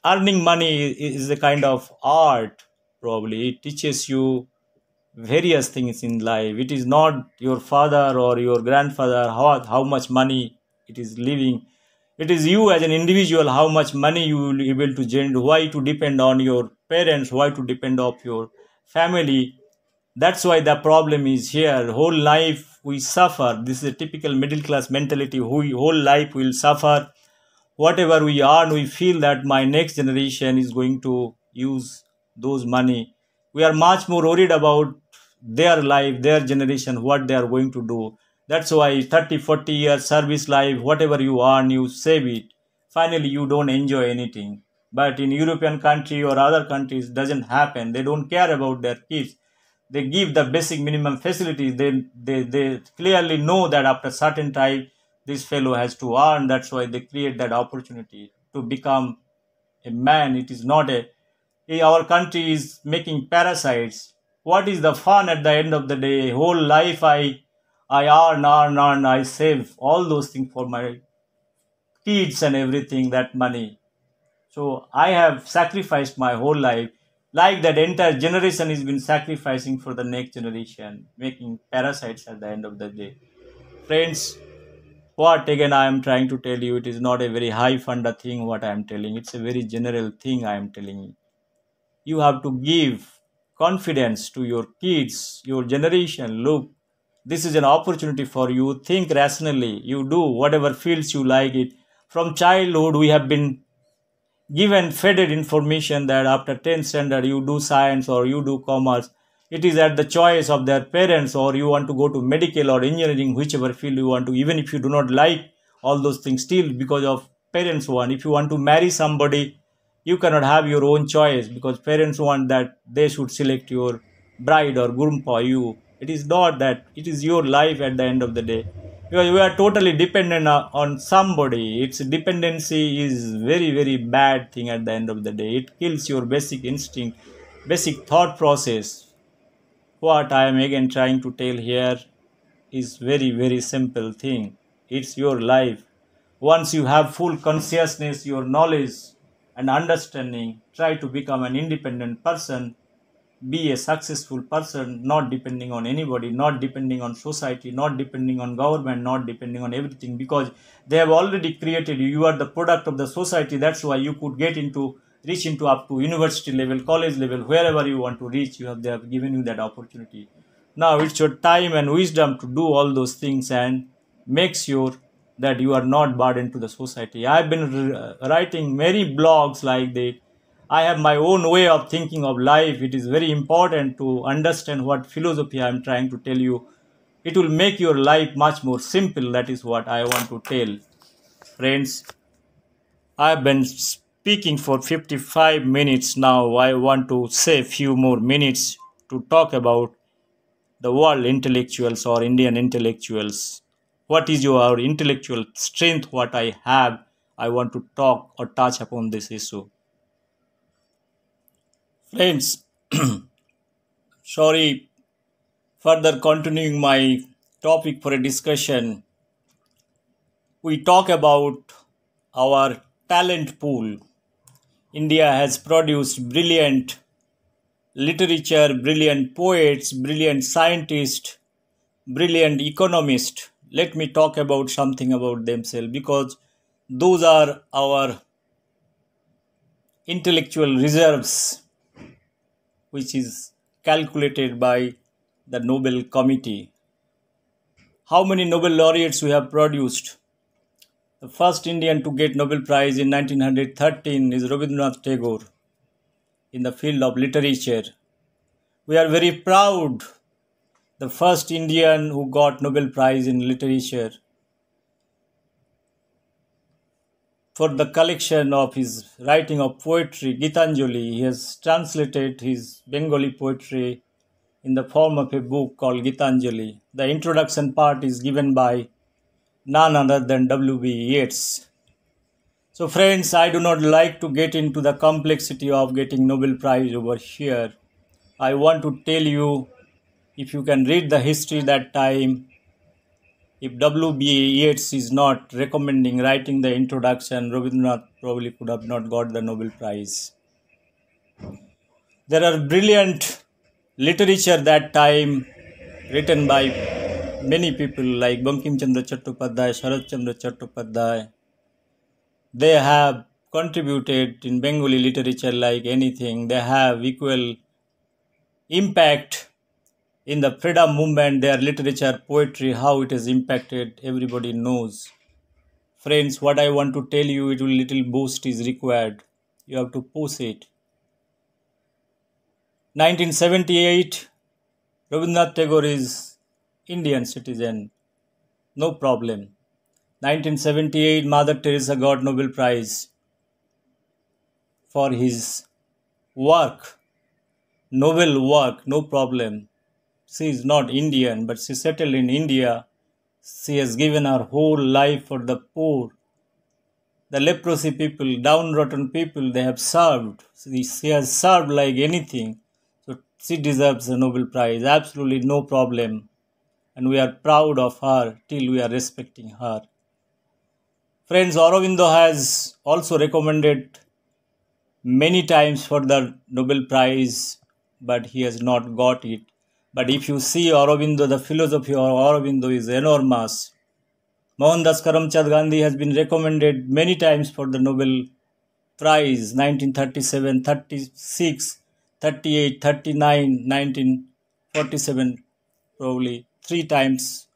earning money is a kind of art. Probably it teaches you various things in life. It is not your father or your grandfather how much money it is living. It is you as an individual how much money you will be able to generate. Why to depend on your parents, why to depend on your family. That's why the problem is here. Whole life we suffer. This is a typical middle class mentality. Whole life will suffer. Whatever we earn, we feel that my next generation is going to use those money. We are much more worried about their life, their generation, what they are going to do. That's why 30, 40 years service life, whatever you earn, you save it. Finally, you don't enjoy anything. But in European country or other countries, doesn't happen. They don't care about their kids. They give the basic minimum facilities. They clearly know that after certain time, this fellow has to earn. That's why they create that opportunity to become a man. It is not a our country is making parasites. What is the fun at the end of the day? Whole life I earn, I save all those things for my kids and everything, that money. So I have sacrificed my whole life. Like that entire generation has been sacrificing for the next generation, making parasites at the end of the day. Friends, what again I am trying to tell you, it is not a very high funda thing what I am telling. It's a very general thing I am telling you. You have to give confidence to your kids, your generation. Look, this is an opportunity for you. Think rationally. You do whatever fields you like it. From childhood, we have been given fed information that after 10th standard you do science or you do commerce. It is at the choice of their parents, or you want to go to medical or engineering, whichever field you want to, even if you do not like all those things, still because of parents want. If you want to marry somebody, you cannot have your own choice because parents want that they should select your bride or groom for you. It is not that. It is your life at the end of the day, because we are totally dependent on somebody. Its dependency is very bad thing at the end of the day. It kills your basic instinct, basic thought process. What I am again trying to tell here is very simple thing. It's your life. Once you have full consciousness, your knowledge and understanding, try to become an independent person, be a successful person, not depending on anybody, not depending on society, not depending on government, not depending on everything, because they have already created you. You are the product of the society. That's why you could reach into up to university level, college level, wherever you want to reach. They have given you that opportunity. Now it's your time and wisdom to do all those things and make sure that you are not burdened to the society. I've been writing many blogs like that. I have my own way of thinking of life. It is very important to understand what philosophy I'm trying to tell you. It will make your life much more simple. That is what I want to tell. Friends, I've been speaking for 55 minutes now. I want to say a few more minutes to talk about the world intellectuals or Indian intellectuals. What is your intellectual strength? What I have, I want to talk or touch upon this issue. Friends, sorry, further continuing my topic for a discussion, we talk about our talent pool. India has produced brilliant literature, brilliant poets, brilliant scientists, brilliant economists. Let me talk about something about themselves because those are our intellectual reserves, which is calculated by the Nobel Committee. How many Nobel laureates we have produced? The first Indian to get Nobel Prize in 1913 is Rabindranath Tagore in the field of literature. We are very proud. The first Indian who got Nobel Prize in literature for the collection of his writing of poetry, Gitanjali. He has translated his Bengali poetry in the form of a book called Gitanjali. The introduction part is given by none other than W.B. Yeats. So, friends, I do not like to get into the complexity of getting Nobel Prize over here. I want to tell you, if you can read the history that time, if W.B. Yeats is not recommending writing the introduction, Rabindranath probably could have not got the Nobel Prize. There are brilliant literature that time written by many people like Bankim Chandra Chattopadhyay, Sharat Chandra Chattopadhyay. They have contributed in Bengali literature like anything. They have equal impact in the freedom movement. Their literature, poetry, how it has impacted, everybody knows. Friends, what I want to tell you, it will little boost is required. You have to push it. 1978, Rabindranath Tagore is Indian citizen. No problem. 1978, Mother Teresa got Nobel Prize for his work. Nobel work, no problem. She is not Indian, but she settled in India. She has given her whole life for the poor, the leprosy people, downtrodden people. They have served. She has served like anything. So she deserves a Nobel Prize. Absolutely no problem. And we are proud of her till we are respecting her. Friends, Aurobindo has also recommended many times for the Nobel Prize, but he has not got it. But if you see Aurobindo, the philosophy of Aurobindo is enormous. Mohandas Karamchand Gandhi has been recommended many times for the Nobel Prize, 1937, 36, 38, 39, 1947, probably 3 times.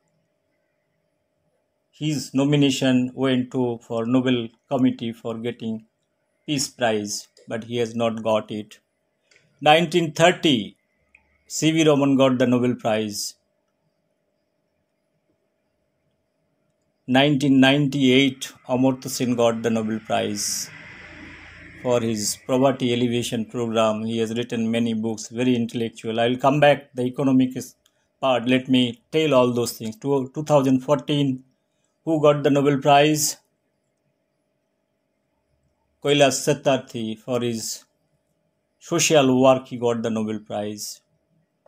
His nomination went to for Nobel Committee for getting Peace Prize, but he has not got it. 1930, C.V. Raman got the Nobel Prize. 1998, Amartya Sen got the Nobel Prize for his poverty elevation program. He has written many books, very intellectual. I will come back the economic part. Let me tell all those things. 2014, who got the Nobel Prize? Kailash Satyarthi. For his social work, he got the Nobel Prize.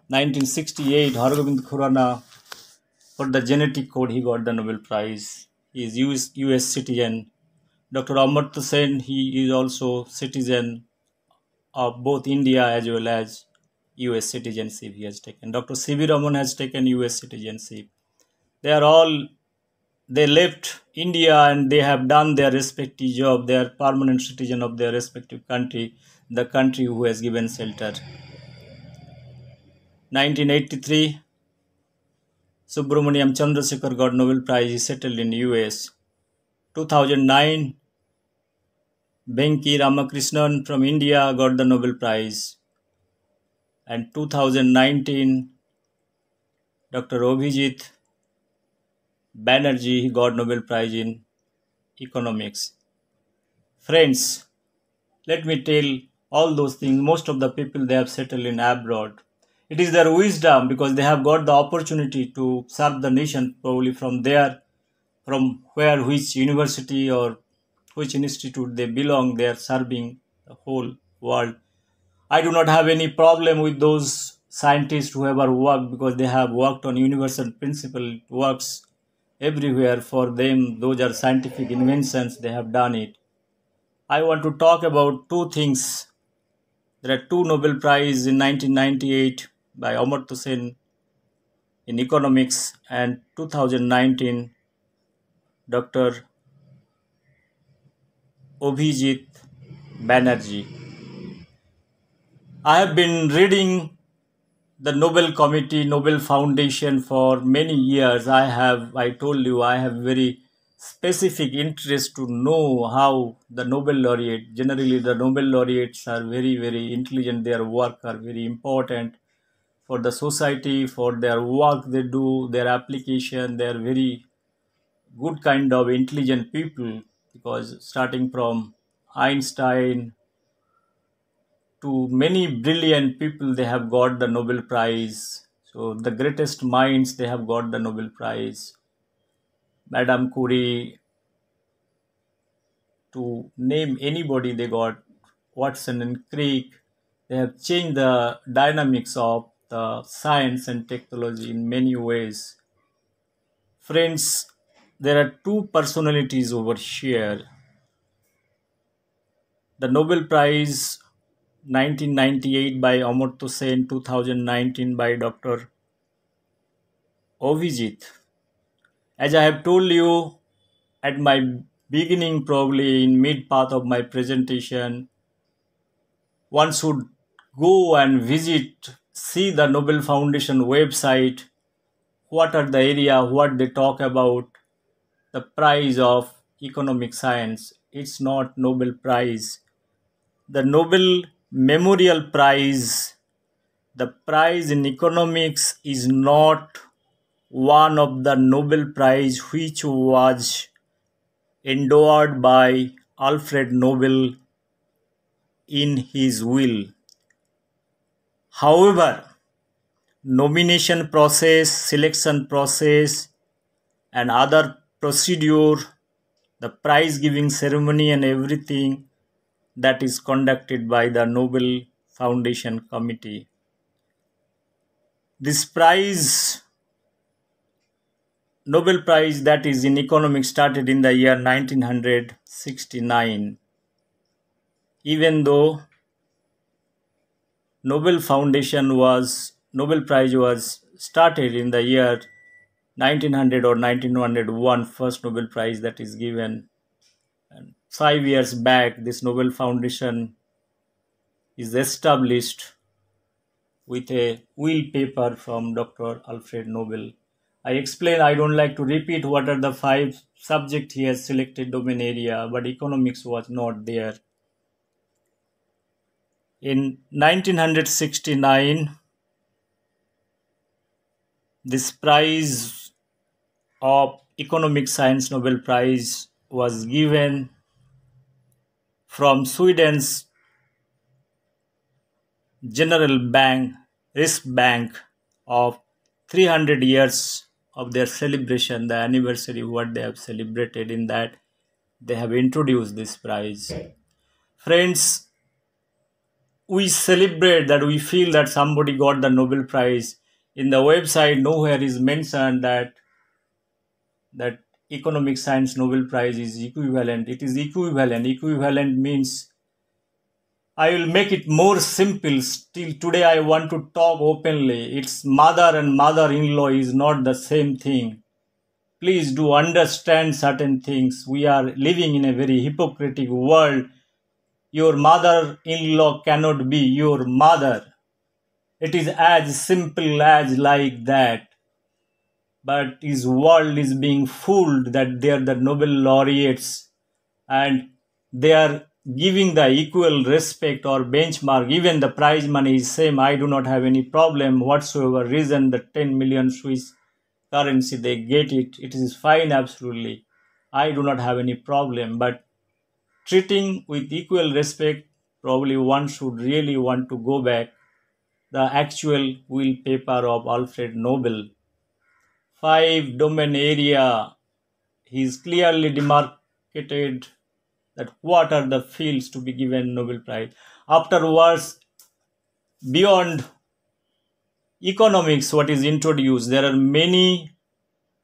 1968, Hargobind Khurana, for the genetic code, he got the Nobel Prize. He is US citizen. Dr. Amartya Sen, he is also citizen of both India as well as US citizenship he has taken. Dr. C.V. Raman has taken US citizenship. They left India and they have done their respective job. They are permanent citizen of their respective country, the country who has given shelter. 1983, Subramaniam Chandrasekhar got Nobel Prize. He settled in US. 2009, Venki Ramakrishnan from India got the Nobel Prize. And 2019, Dr. Abhijit Banerjee got Nobel Prize in Economics. Friends, let me tell all those things. Most of the people, they have settled in abroad. It is their wisdom because they have got the opportunity to serve the nation probably from there, from where, which university or which institute they belong, they are serving the whole world. I do not have any problem with those scientists who ever worked because they have worked on universal principle. It works everywhere for them. Those are scientific inventions. They have done it. I want to talk about two things. There are two Nobel Prizes in 1998 by Amartya Sen in economics and 2019 Dr. Abhijit Banerjee. I have been reading the Nobel Committee, Nobel Foundation for many years. I told you, I have very specific interest to know how the Nobel laureate, generally the Nobel laureates are very, very intelligent. Their work are very important for the society, for their work they do, their application. They are very good kind of intelligent people because starting from Einstein to many brilliant people, they have got the Nobel Prize. So the greatest minds, they have got the Nobel Prize. Madame Curie, to name anybody, they got. Watson and Crick. They have changed the dynamics of the science and technology in many ways. Friends, there are two personalities over here. The Nobel Prize 1998 by Amartya Sen, 2019 by Dr. Avijit. As I have told you at my beginning, probably in mid part of my presentation, one should go and visit, see the Nobel Foundation website, what are the area, what they talk about, the prize of economic science. It's not Nobel Prize. The Nobel Memorial Prize, the prize in economics, is not one of the Nobel Prize which was endowed by Alfred Nobel in his will. However, nomination process, selection process, and other procedure, the prize giving ceremony and everything, that is conducted by the Nobel Foundation Committee. This prize, Nobel Prize, that is in economics, started in the year 1969. Even though Nobel Prize was started in the year 1900 or 1901, first Nobel Prize that is given. And 5 years back, this Nobel Foundation is established with a will paper from Dr. Alfred Nobel. I explain, I don't like to repeat what are the 5 subjects he has selected domain area, but economics was not there. In 1969, this prize of economic science, Nobel Prize, was given from Sweden's General Bank, Riksbank, of 300 years of their celebration, the anniversary, what they have celebrated. In that, they have introduced this prize. Friends, we celebrate that, we feel that somebody got the Nobel Prize. In the website, nowhere is mentioned that economic science Nobel Prize is equivalent. It is equivalent. Equivalent means, I will make it more simple. Still today I want to talk openly. It's mother and mother-in-law is not the same thing. Please do understand certain things. We are living in a very hypocritic world. Your mother-in-law cannot be your mother. It is as simple as like that. but his world is being fooled that they are the Nobel laureates and they are giving the equal respect or benchmark. Even the prize money is same. I do not have any problem whatsoever. Reason the 10 million Swiss currency they get it. It is fine absolutely. I do not have any problem. But treating with equal respect, probably one should really want to go back the actual will paper of Alfred Nobel. 5 domain area. He is clearly demarcated that what are the fields to be given Nobel Prize. Afterwards, beyond economics, what is introduced, there are many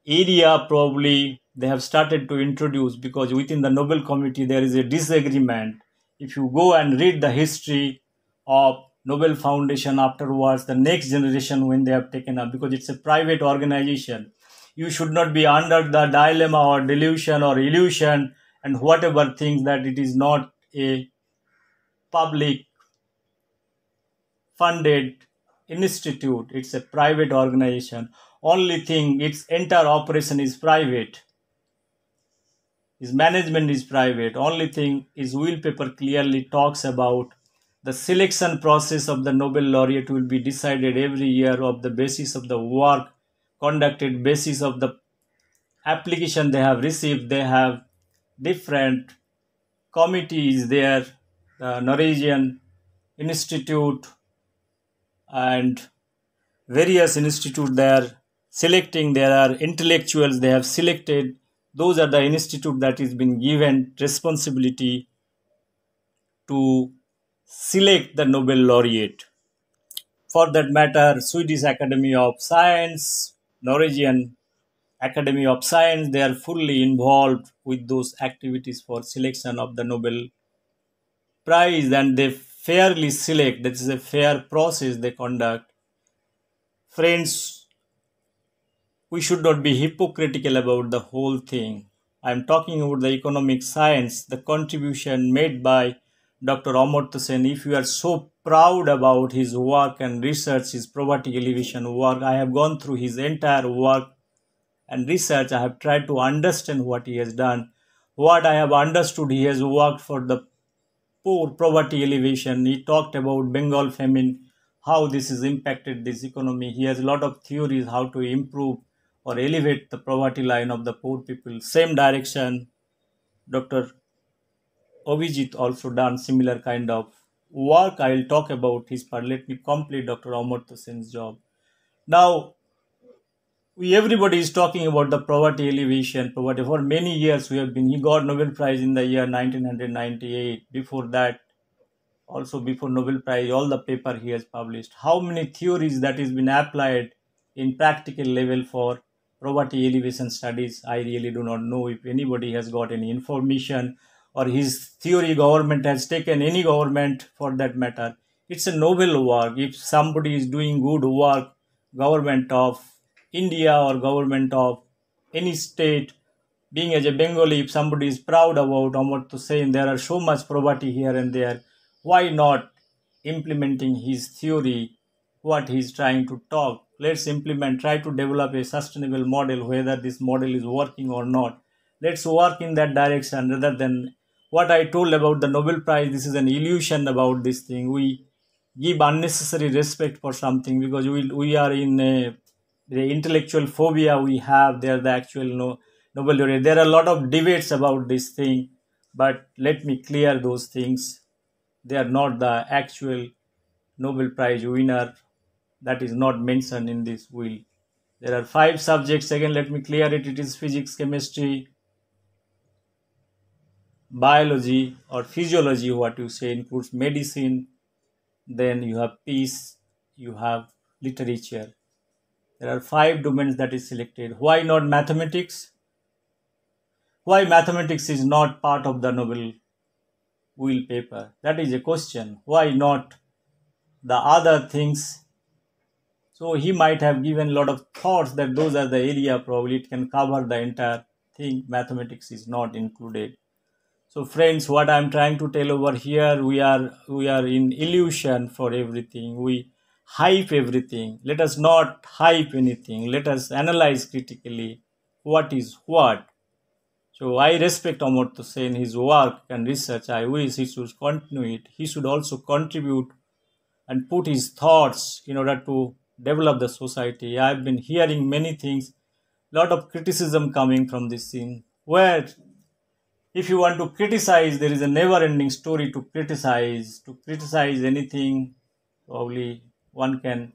area probably they have started to introduce because within the Nobel Committee there is a disagreement. If you go and read the history of Nobel Foundation afterwards, the next generation when they have taken up, because it's a private organization, you should not be under the dilemma or delusion or illusion and whatever things that it is not a public funded institute, it's a private organization. Only thing its entire operation is private, his management is private. Only thing his will paper clearly talks about the selection process of the Nobel laureate will be decided every year of the basis of the work conducted, basis of the application they have received. They have different committees there, the Norwegian Institute and various institute they are selecting. There are intellectuals they have selected. Those are the institute that is been given responsibility to select the Nobel laureate. For that matter, Swedish Academy of Science, Norwegian Academy of Science, they are fully involved with those activities for selection of the Nobel Prize, and they fairly select. That is a fair process they conduct. Friends, we should not be hypocritical about the whole thing. I am talking about the economic science, the contribution made by Dr. Amartya Sen. If you are so proud about his work and research, his poverty elevation work, I have gone through his entire work and research. I have tried to understand what he has done. What I have understood, he has worked for the poor, poverty elevation. He talked about Bengal famine, how this has impacted this economy. He has a lot of theories how to improve or elevate the poverty line of the poor people. Same direction, Dr. Ovijit also done similar kind of work. I will talk about his part. Let me complete Dr. Amartya Sen's job. Now, everybody is talking about the poverty elevation. Poverty for many years we have been. He got Nobel Prize in the year 1998. Before that, also before Nobel Prize, all the paper he has published. How many theories that has been applied in practical level for poverty elevation studies, I really do not know. If anybody has got any information or his theory government has taken, any government for that matter, it's a noble work. If somebody is doing good work, government of India or government of any state, being as a Bengali, if somebody is proud about Amartya Sen, there are so much poverty here and there, why not implementing his theory, what he is trying to talk? Let's implement, try to develop a sustainable model, whether this model is working or not. Let's work in that direction rather than what I told about the Nobel Prize. This is an illusion about this thing. We give unnecessary respect for something because we are in the intellectual phobia we have. They are the actual Nobel laureate. There are a lot of debates about this thing, but let me clear those things. They are not the actual Nobel Prize winner. That is not mentioned in this will. There are 5 subjects. Again, let me clear it. It is physics, chemistry, biology or physiology, what you say, includes medicine. Then you have peace, you have literature. There are 5 domains that is selected. Why not mathematics? Why mathematics is not part of the Nobel will paper? That is a question. Why not the other things? So he might have given a lot of thoughts that those are the area probably it can cover the entire thing. Mathematics is not included. So friends, what I'm trying to tell over here, we are in illusion for everything. We hype everything. Let us not hype anything. Let us analyze critically what is what. So I respect Amartya Sen, his work and research. I wish he should continue it. He should also contribute and put his thoughts in order to develop the society. I've been hearing many things, lot of criticism coming from this scene, where if you want to criticize, there is a never ending story to criticize. To criticize anything, probably one can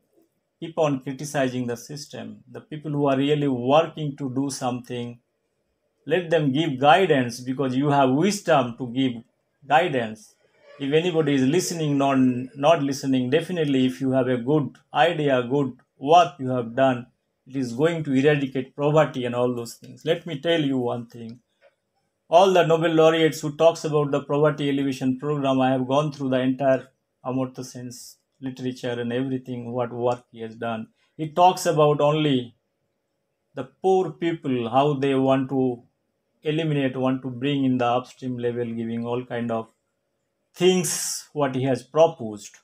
keep on criticizing the system. The people who are really working to do something, let them give guidance, because you have wisdom to give guidance. If anybody is listening, not listening, definitely if you have a good idea, good work you have done, it is going to eradicate poverty and all those things. Let me tell you one thing. All the Nobel laureates who talks about the poverty alleviation program, I have gone through the entire Amartya Sen's literature and everything, what work he has done. He talks about only the poor people, how they want to eliminate, want to bring in the upstream level, giving all kind of things what he has proposed.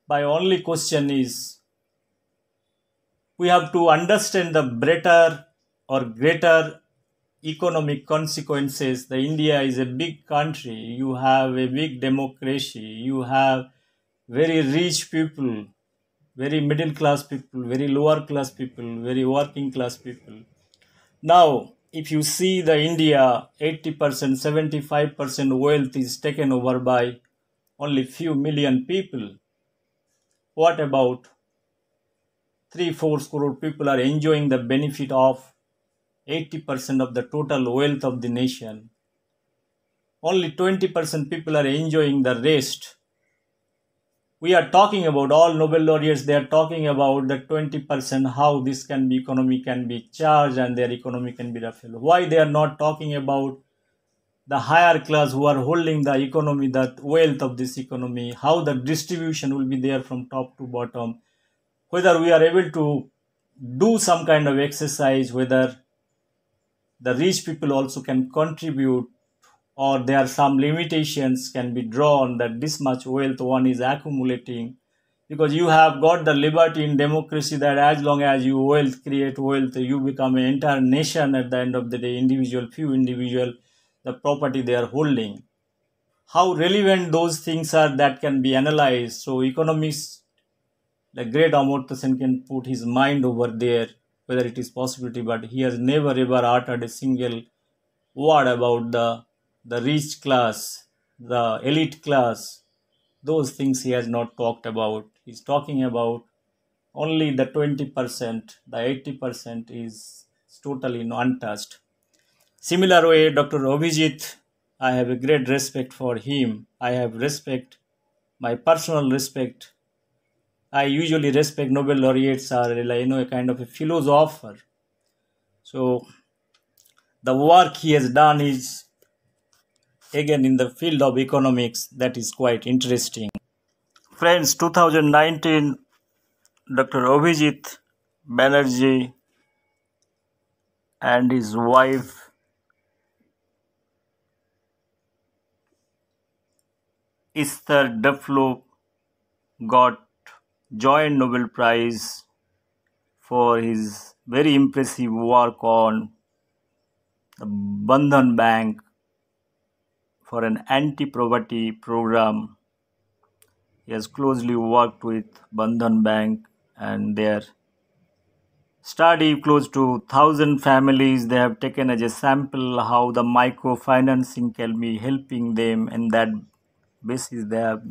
My only question is, we have to understand the better or greater economic consequences. The India is a big country. You have a big democracy. You have very rich people, very middle class people, very lower class people, very working class people. Now, if you see the India, 80%, 75% wealth is taken over by only few million people. What about 3-4 crore people are enjoying the benefit of 80% of the total wealth of the nation? Only 20% people are enjoying the rest. We are talking about all Nobel laureates, they are talking about the 20%, how this can be, economy can be charged and their economy can be refilled. Why they are not talking about the higher class who are holding the economy, the wealth of this economy, how the distribution will be there from top to bottom, whether we are able to do some kind of exercise, whether the rich people also can contribute, or there are some limitations can be drawn that this much wealth one is accumulating, because you have got the liberty in democracy that as long as you wealth create wealth, you become an entire nation at the end of the day. Few individual, the property they are holding, how relevant those things are, that can be analyzed. So economists, the great Amartya Sen, can put his mind over there whether it is possibility, but he has never ever uttered a single word about the rich class, the elite class. Those things he has not talked about. He's talking about only the 20%, the 80% is totally untouched. Similar way, Dr. Abhijit, I have a great respect for him. I have respect, my personal respect. I usually respect Nobel laureates are like, a kind of a philosopher. So the work he has done is again in the field of economics, that is quite interesting. Friends, 2019, Dr. Abhijit Banerjee and his wife Esther Duflo got joint Nobel Prize for his very impressive work on the Bandhan Bank for an anti-poverty program. He has closely worked with Bandhan Bank and their study close to 1,000 families. They have taken as a sample how the microfinancing can be helping them, and that basis they have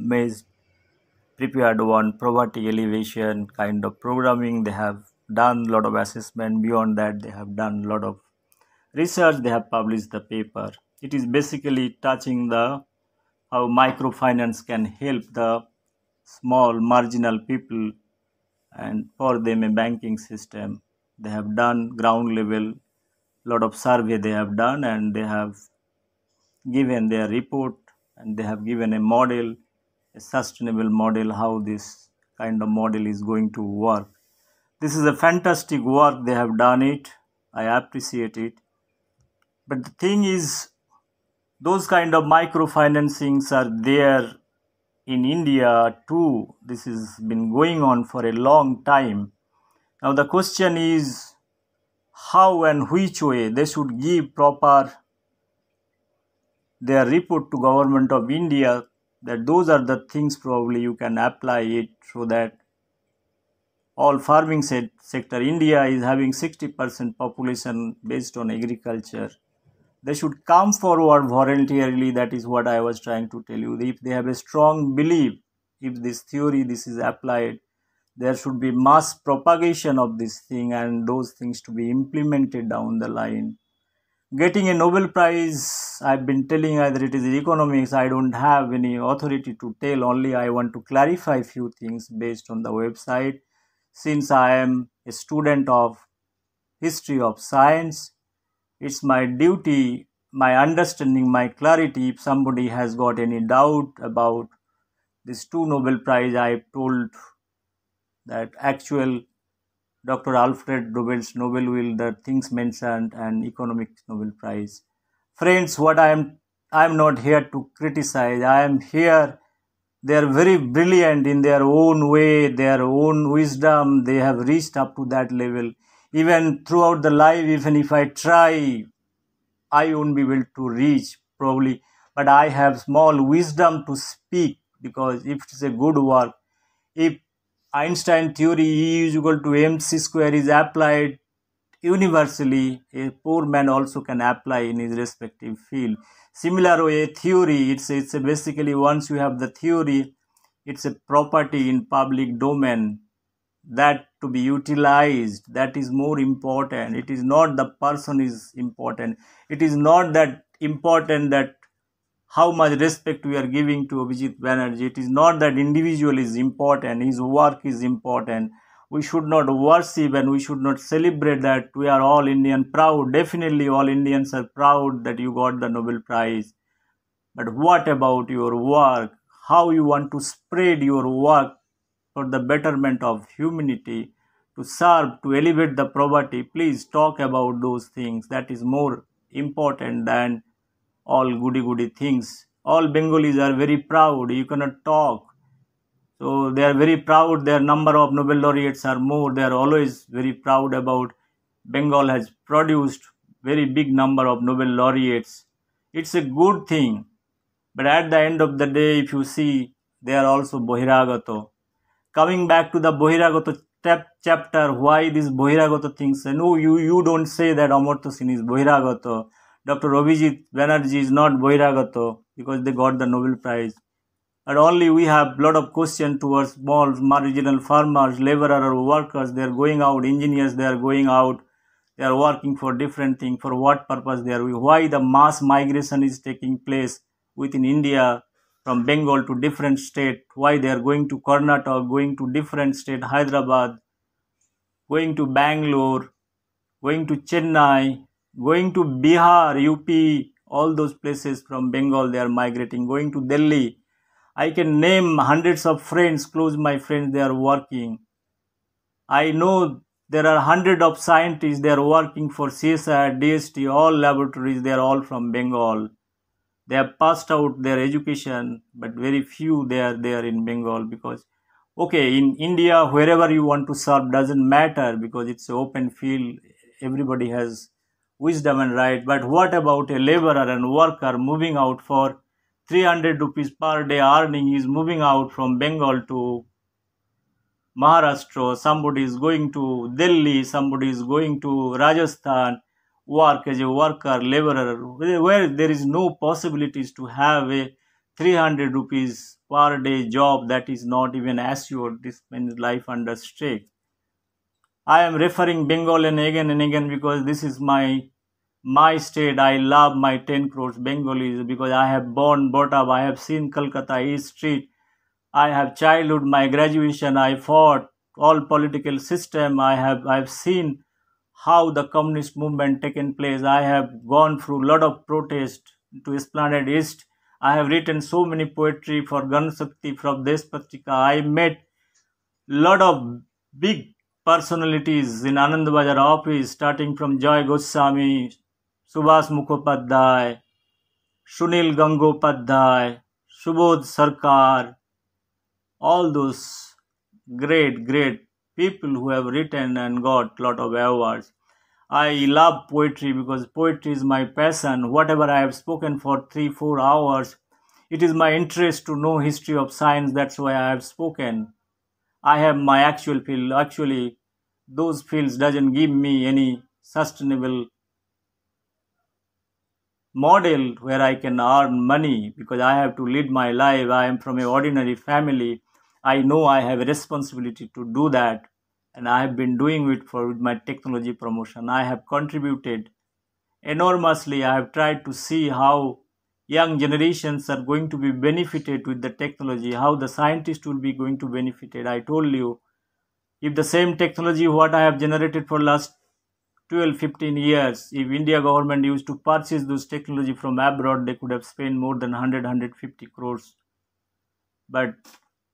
prepared one poverty elevation kind of programming. They have done a lot of assessment. Beyond that, they have done a lot of research. They have published the paper. It is basically touching the how microfinance can help the small marginal people, and for them a banking system. They have done ground level lot of survey they have done, and they have given their report, and they have given a model, a sustainable model, how this kind of model is going to work. This is a fantastic work they have done it. I appreciate it. But the thing is, those kind of microfinancings are there in India too. This has been going on for a long time. Now the question is how and which way they should give proper their report to government of India, that those are the things probably you can apply it so that all farming sector. India is having 60% population based on agriculture. They should come forward voluntarily. That is what I was trying to tell you. If they have a strong belief, if this theory, this is applied, there should be mass propagation of this thing and those things to be implemented down the line. Getting a Nobel Prize, I've been telling either it is economics, I don't have any authority to tell, only I want to clarify few things based on the website. Since I am a student of history of science, it's my duty, my understanding, my clarity. If somebody has got any doubt about these two Nobel Prize, I told that actual Dr. Alfred Nobel's Nobel will, the things mentioned, and economics Nobel Prize. Friends, what I am not here to criticize. I am here. They are very brilliant in their own way, their own wisdom. They have reached up to that level. Even throughout the life, even if I try, I won't be able to reach probably. But I have small wisdom to speak, because if it's a good work, if Einstein theory E is equal to mc square is applied universally, a poor man also can apply in his respective field. Similar way, theory, it's basically once you have the theory, it's a property in public domain that to be utilized, that is more important. It is not the person is important. It is not that important that how much respect we are giving to Abhijit Banerjee. It is not that individual is important, his work is important. We should not worship and we should not celebrate that we are all Indian proud. Definitely all Indians are proud that you got the Nobel Prize. But what about your work? How you want to spread your work for the betterment of humanity, to serve, to elevate the poverty? Please talk about those things. That is more important than all goody things. All Bengalis are very proud. You cannot talk. So they are very proud. Their number of Nobel laureates are more. They are always very proud about Bengal has produced very big number of Nobel laureates. It's a good thing. But at the end of the day, if you see, they are also Bohiragato. Coming back to the Bohiragato chapter, why this Bohiragato things? No, you don't say that Amartya Sen is Bohiragato. Dr. Abhijit Banerjee is not Bohiragato because they got the Nobel Prize. But only we have lot of question towards small marginal farmers, laborer or workers. They are going out, engineers, they are going out. They are working for different things. For what purpose they are? Why the mass migration is taking place within India from Bengal to different state? Why they are going to Karnataka, going to different state, Hyderabad, going to Bangalore, going to Chennai, going to Bihar, UP, all those places from Bengal they are migrating, going to Delhi. I can name hundreds of friends, close my friends, they are working. I know there are hundreds of scientists, they are working for CSIR, DST, all laboratories, they are all from Bengal. They have passed out their education, but very few they are there in Bengal, because, okay, in India, wherever you want to serve doesn't matter because it's an open field, everybody has wisdom and right. But what about a laborer and worker moving out for 300 rupees per day earning, is moving out from Bengal to Maharashtra, somebody is going to Delhi, somebody is going to Rajasthan, work as a worker, laborer, where there is no possibilities to have a 300 rupees per day job that is not even assured. This means life under stake. I am referring Bengal and again because this is my state. I love my 10 crores Bengalis because I have born, brought up, I have seen Kolkata East Street. I have childhood, my graduation, I fought all political system. I have seen how the communist movement taken place. I have gone through a lot of protest to Esplanade East. I have written so many poetry for Ganshakti from Deshpatrika. I met lot of big personalities in Anand Bazar office, starting from Joy Goswami, Subhas Mukhopadhyay, Sunil Gangopadhyay, Subodh Sarkar, all those great people who have written and got lot of awards. I love poetry because poetry is my passion. Whatever I have spoken for 3 4 hours, it is my interest to know history of science. That's why I have spoken. I have my actual field. Actually, those fields doesn't give me any sustainable model where I can earn money because I have to lead my life. I am from an ordinary family. I know I have a responsibility to do that, and I have been doing it for with my technology promotion. I have contributed enormously. I have tried to see how young generations are going to be benefited with the technology, how the scientists will be going to benefited. I told you, if the same technology what I have generated for last 12 15 years, if India government used to purchase those technology from abroad, they could have spent more than 100 crores. But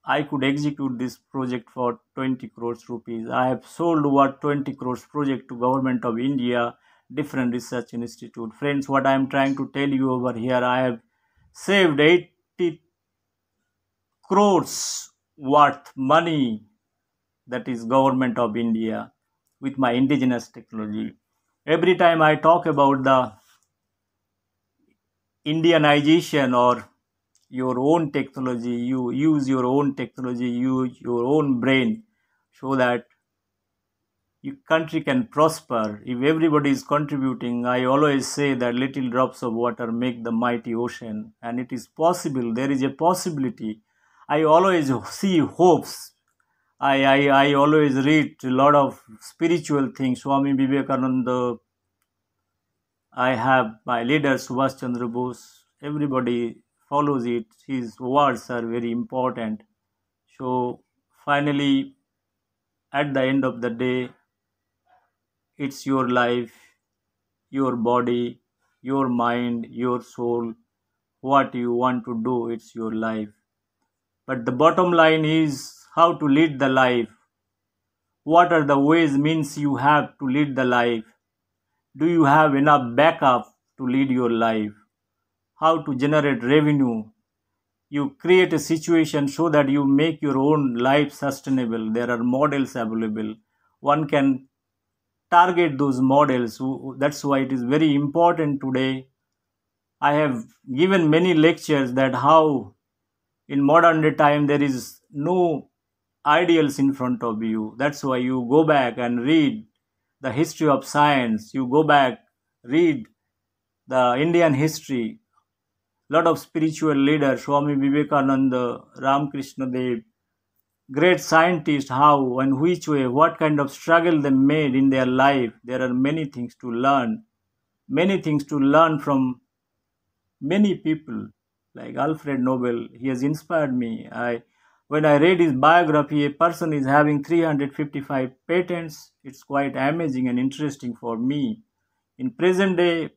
I could execute this project for 20 crores rupees. I have sold over 20 crores project to government of India, different research institute. Friends, what I am trying to tell you over here, I have saved 80 crores worth money, that is government of India, with my indigenous technology. Every time I talk about the Indianization or your own technology, you use your own technology, use your own brain so that your country can prosper. If everybody is contributing, I always say that little drops of water make the mighty ocean, and it is possible. There is a possibility. I always see hopes. I always read a lot of spiritual things. Swami Vivekananda, I have my leader Subhash Chandra Bose. Everybody follows it. His words are very important. So finally, at the end of the day, it's your life, your body, your mind, your soul. What you want to do, it's your life. But the bottom line is how to lead the life. What are the ways means you have to lead the life? Do you have enough backup to lead your life? How to generate revenue? You create a situation so that you make your own life sustainable. There are models available. One can target those models. That's why it is very important today. I have given many lectures that how in modern day time there is no ideals in front of you. That's why you go back and read the history of science. You go back, read the Indian history. Lot of spiritual leaders, Swami Vivekananda, Ramakrishna Dev, great scientists, how and which way, what kind of struggle they made in their life. There are many things to learn, many things to learn from many people like Alfred Nobel. He has inspired me. When I read his biography, a person is having 355 patents. It's quite amazing and interesting for me. In present day,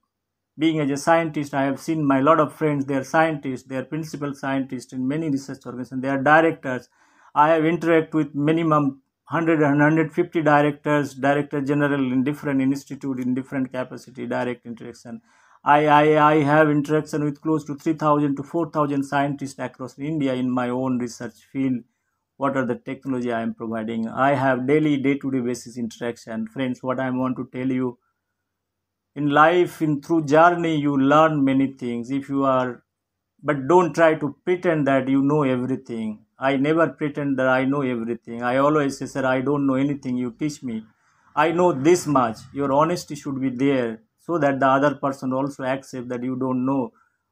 being as a scientist, I have seen my lot of friends, they are scientists, they are principal scientists in many research organizations, they are directors. I have interacted with minimum 100 and 150 directors, director general in different institute, in different capacity, direct interaction. I have interaction with close to 3,000 to 4,000 scientists across India in my own research field. What are the technology I am providing? I have daily, day-to-day basis interaction. Friends, what I want to tell you, in life, in through journey, you learn many things. If you are, but don't try to pretend that you know everything. I never pretend that I know everything. I always say, sir, I don't know anything, you teach me. I know this much. Your honesty should be there so that the other person also accept that you don't know.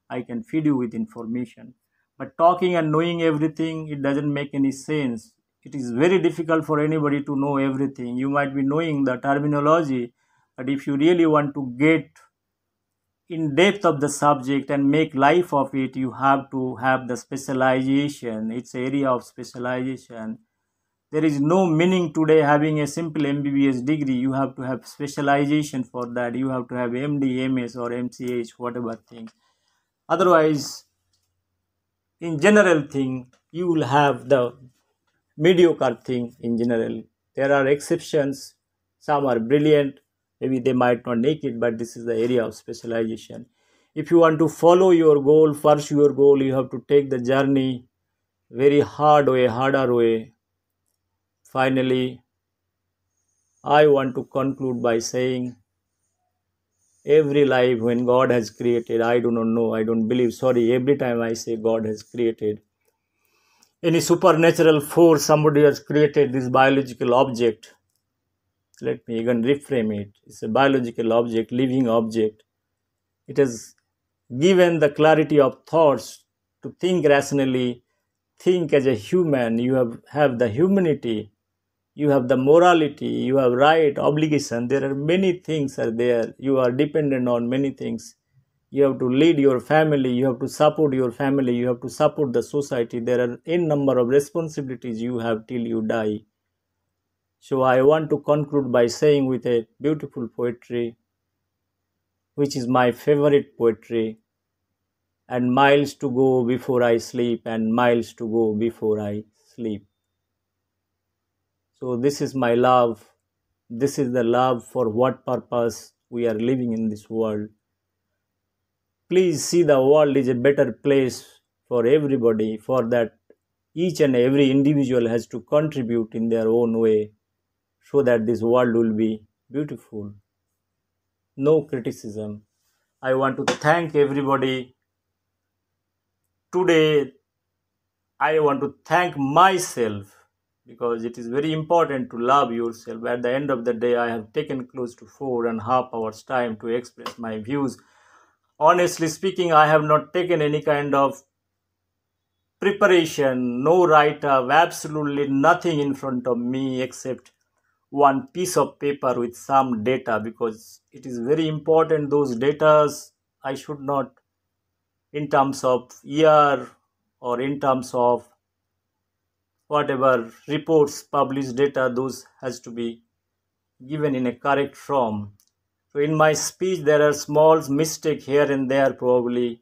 I can feed you with information. But talking and knowing everything, it doesn't make any sense. It is very difficult for anybody to know everything. You might be knowing the terminology, but if you really want to get in depth of the subject and make life of it, you have to have the specialization. It's area of specialization. There is no meaning today having a simple MBBS degree. You have to have specialization for that. You have to have MD, MS or MCH, whatever thing. Otherwise, in general thing, you will have the mediocre thing in general. There are exceptions. Some are brilliant. Maybe they might not make it, but this is the area of specialization. If you want to follow your goal, pursue your goal, you have to take the journey very hard way, harder way. Finally, I want to conclude by saying every life when God has created, I do not know, I don't believe, sorry, every time I say God has created, any supernatural force, somebody has created this biological object. Let me again reframe it. It's a biological object, living object. It has given the clarity of thoughts to think rationally, think as a human. You have the humanity, you have the morality, you have right, obligation. There are many things are there. You are dependent on many things. You have to lead your family, you have to support your family, you have to support the society. There are n number of responsibilities you have till you die. So I want to conclude by saying with a beautiful poetry, which is my favorite poetry, and miles to go before I sleep, and miles to go before I sleep. So this is my love. This is the love for what purpose we are living in this world. Please see the world is a better place for everybody. For that, each and every individual has to contribute in their own way so that this world will be beautiful. No criticism. I want to thank everybody. Today, I want to thank myself because it is very important to love yourself. At the end of the day, I have taken close to 4.5 hours time to express my views. Honestly speaking, I have not taken any kind of preparation, no write-up, absolutely nothing in front of me except one piece of paper with some data, because it is very important. Those data I should not, in terms of year or in terms of whatever reports, published data, those has to be given in a correct form. So in my speech, there are small mistakes here and there. Probably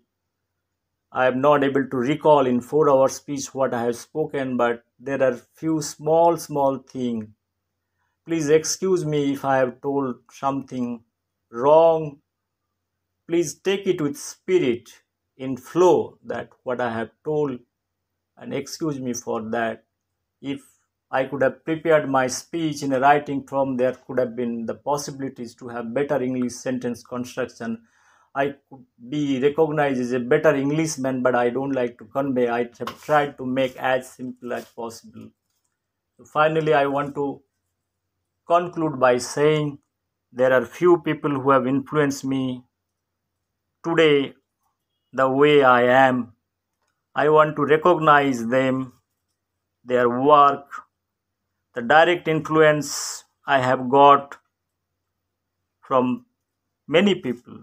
I am not able to recall in 4 hour speech what I have spoken, but there are few small things. Please excuse me if I have told something wrong. Please take it with spirit, in flow, that what I have told, and excuse me for that. If I could have prepared my speech in a writing form, there could have been the possibilities to have better English sentence construction. I could be recognized as a better Englishman, but I don't like to convey. I have tried to make as simple as possible. So finally, I want to conclude by saying there are few people who have influenced me today the way I am. I want to recognize them, their work, the direct influence I have got from many people.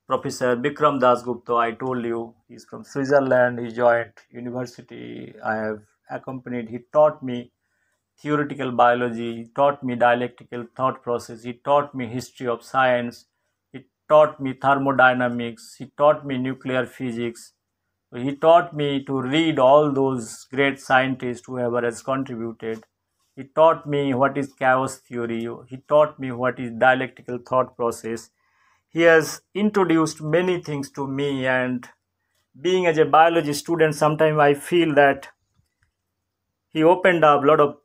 Professor Bikram Dasgupta, I told you, he's from Switzerland. He joined university. I have accompanied. He taught me theoretical biology. He taught me dialectical thought process. He taught me history of science. He taught me thermodynamics. He taught me nuclear physics. He taught me to read all those great scientists, whoever has contributed. He taught me what is chaos theory. He taught me what is dialectical thought process. He has introduced many things to me, and being as a biology student, sometimes I feel that he opened up a lot of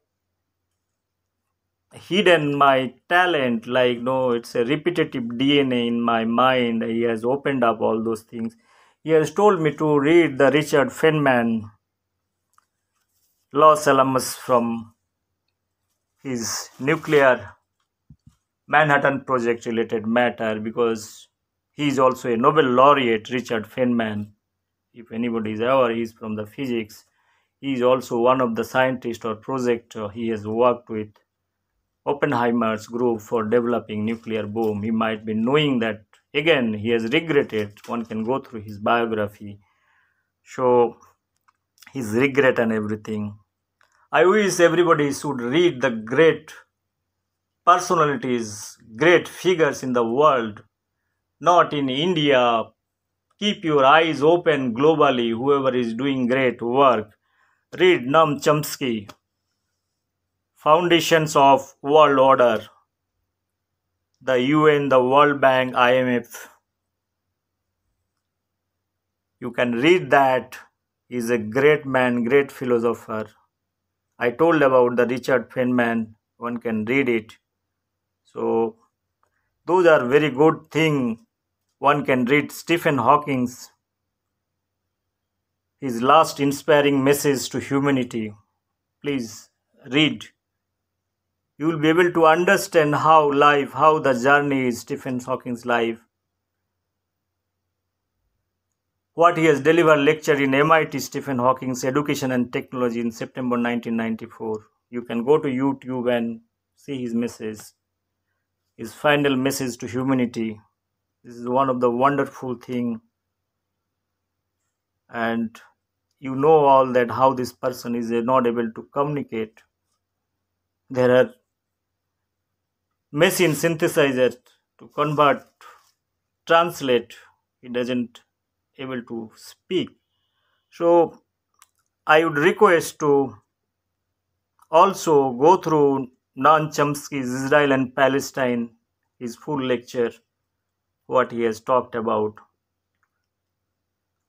hidden my talent, like, no, it's a repetitive DNA in my mind. He has opened up all those things. He has told me to read the Richard Feynman Los Alamos from his nuclear Manhattan Project related matter, because he is also a Nobel laureate, Richard Feynman. If anybody is aware, he is from the physics. He is also one of the scientists or project he has worked with Oppenheimer's group for developing nuclear bomb. He might be knowing that. Again, he has regretted. One can go through his biography, show his regret and everything. I wish everybody should read the great personalities, great figures in the world, not in India. Keep your eyes open globally, whoever is doing great work. Read Noam Chomsky, Foundations of World Order, the UN, the World Bank, IMF. You can read that. is a great man, great philosopher. I told about the Richard Feynman. One can read it. So those are very good thing. One can read Stephen Hawking's his last inspiring message to humanity. Please read. You will be able to understand how the journey is Stephen Hawking's life. What he has delivered lecture in MIT Stephen Hawking's Education and Technology in September 1994. You can go to YouTube and see his message, his final message to humanity. This is one of the wonderful thing, and you know all that how this person is not able to communicate. There are machine synthesizer to convert, translate. He doesn't able to speak. So I would request to also go through Noam Chomsky's Israel and Palestine, his full lecture, what he has talked about.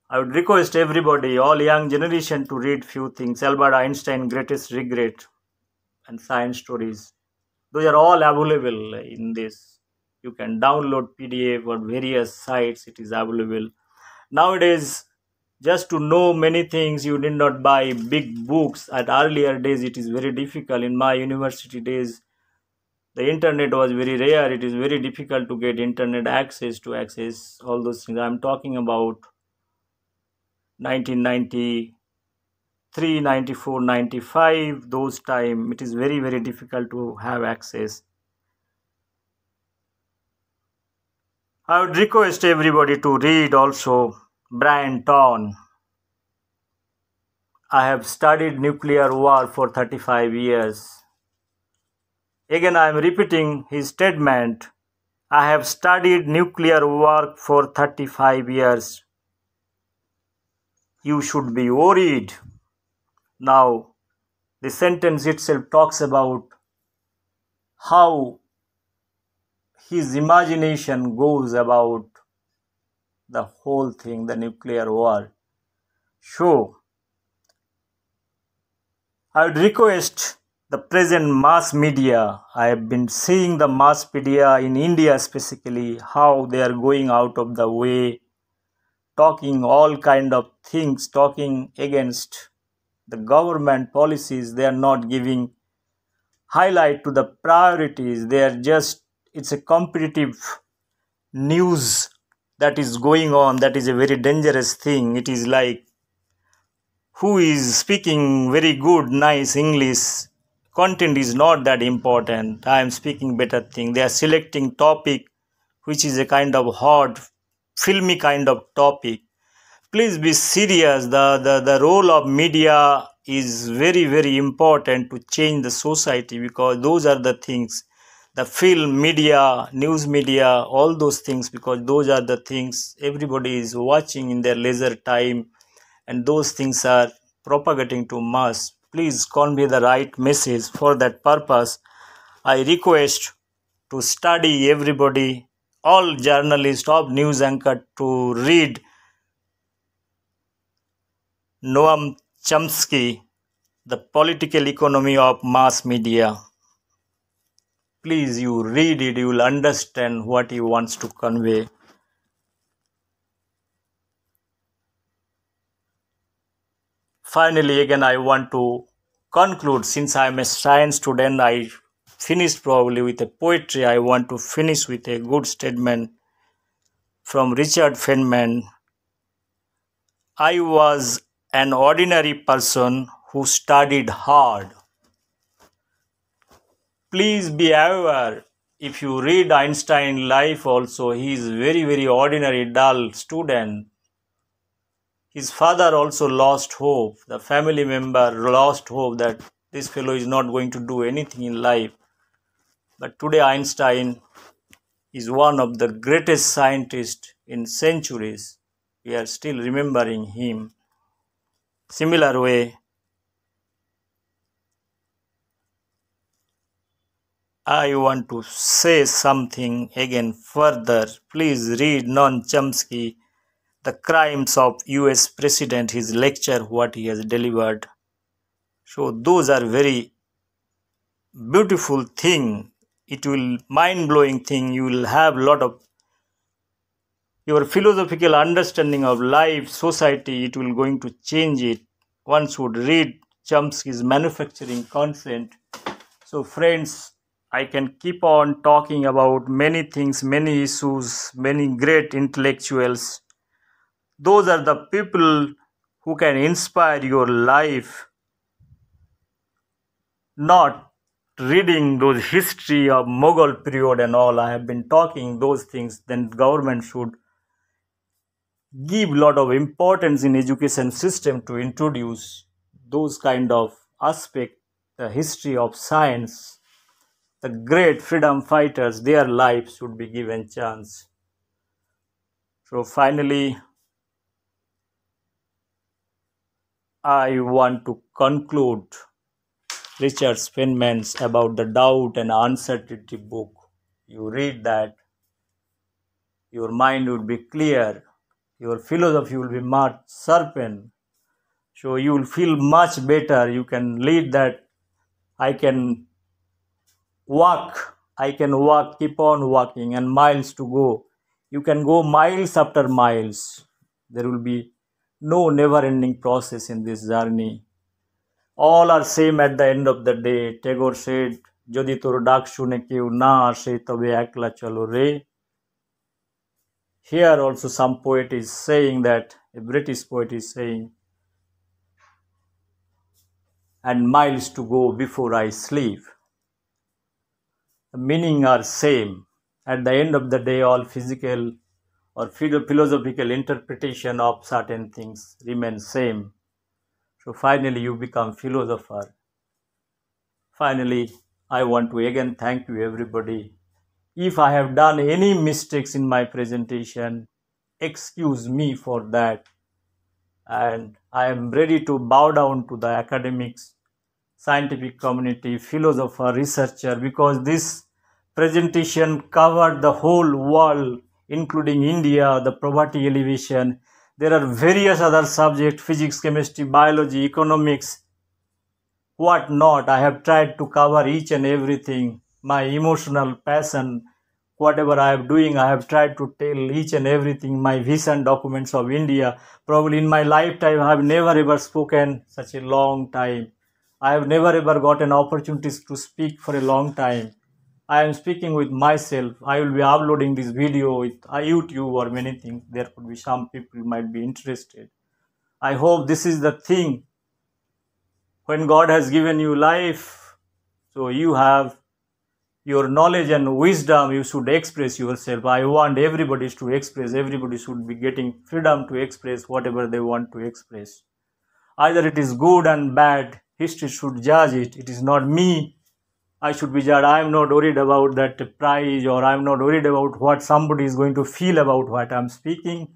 I would request everybody, all young generation, to read few things. Albert Einstein, Greatest Regret, and Science Stories. Those are all available in this. You can download PDF or various sites. It is available. Nowadays, just to know many things, you need not buy big books. At earlier days, it is very difficult. In my university days, the internet was very rare. It is very difficult to get internet access to access all those things. I'm talking about 1993, 94, 95. Those time, it is very, very difficult to have access. I would request everybody to read also Brian Thorne. I have studied nuclear war for 35 years. Again, I am repeating his statement. I have studied nuclear war for 35 years. You should be worried. Now, the sentence itself talks about how his imagination goes about the whole thing, the nuclear war. So, I would request the present mass media. I have been seeing the mass media in India specifically, how they are going out of the way, talking all kind of things, talking against the government policies. They are not giving highlight to the priorities. They are just, it's a competitive news that is going on. That is a very dangerous thing. It is like, who is speaking very good, nice English? Content is not that important. I am speaking better thing. They are selecting topic which is a kind of hot, filmy kind of topic. Please be serious. The role of media is very, very important to change the society, because those are the things, the film media, news media, all those things, because those are the things everybody is watching in their leisure time, and those things are propagating to mass. Please convey the right message. For that purpose, I request to study everybody, all journalists, all news anchor, to read Noam Chomsky, The Political Economy of Mass Media. Please, you read it, you will understand what he wants to convey. Finally, again, I want to conclude. Since I am a science student, I finished probably with a poetry. I want to finish with a good statement from Richard Feynman. I was an ordinary person who studied hard. Please be aware, if you read Einstein's life also, he is very, very ordinary, dull student. His father also lost hope. The family member lost hope that this fellow is not going to do anything in life. But today Einstein is one of the greatest scientists in centuries. We are still remembering him. Similar way, I want to say something again further. Please read Noam Chomsky, the crimes of US President, his lecture, what he has delivered. So those are very beautiful thing. It will mind-blowing thing. You will have a lot of your philosophical understanding of life, society, it will going to change it. One should read Chomsky's manufacturing consent. So friends, I can keep on talking about many things, many issues, many great intellectuals. Those are the people who can inspire your life, not reading those history of Mughal period and all. I have been talking those things. Then government should give lot of importance in education system to introduce those kind of aspect, the history of science, the great freedom fighters, their lives should be given chance. So finally, I want to conclude Richard Feynman's about the doubt and uncertainty book. You read that, your mind will be clear, your philosophy will be much sharpened. So you will feel much better. You can lead that I can walk, keep on walking, and miles to go. You can go miles after miles. There will be no never ending process in this journey. All are same at the end of the day. Tagore said, Jodi tor ডাক শুনে কেউ না আসে তবে একলা চলো রে. Here also some poet is saying that, a British poet is saying, and miles to go before I sleep. The meaning are same. At the end of the day, all physical or philosophical interpretation of certain things remain same. So finally you become philosopher. Finally, I want to again thank you everybody. If I have done any mistakes in my presentation, excuse me for that. And I am ready to bow down to the academics, scientific community, philosopher, researcher, because this presentation covered the whole world, including India, the poverty elevation. There are various other subjects, physics, chemistry, biology, economics, what not. I have tried to cover each and everything. My emotional passion, whatever I am doing, I have tried to tell each and everything. My vision documents of India. Probably in my lifetime, I have never ever spoken such a long time. I have never ever gotten opportunities to speak for a long time. I am speaking with myself. I will be uploading this video with YouTube or many things. There could be some people who might be interested. I hope this is the thing. When God has given you life, so you have your knowledge and wisdom, you should express yourself. I want everybody to express. Everybody should be getting freedom to express whatever they want to express. Either it is good and bad, history should judge it. It is not me. I should be judged. I am not worried about that prize, or I am not worried about what somebody is going to feel about what I am speaking.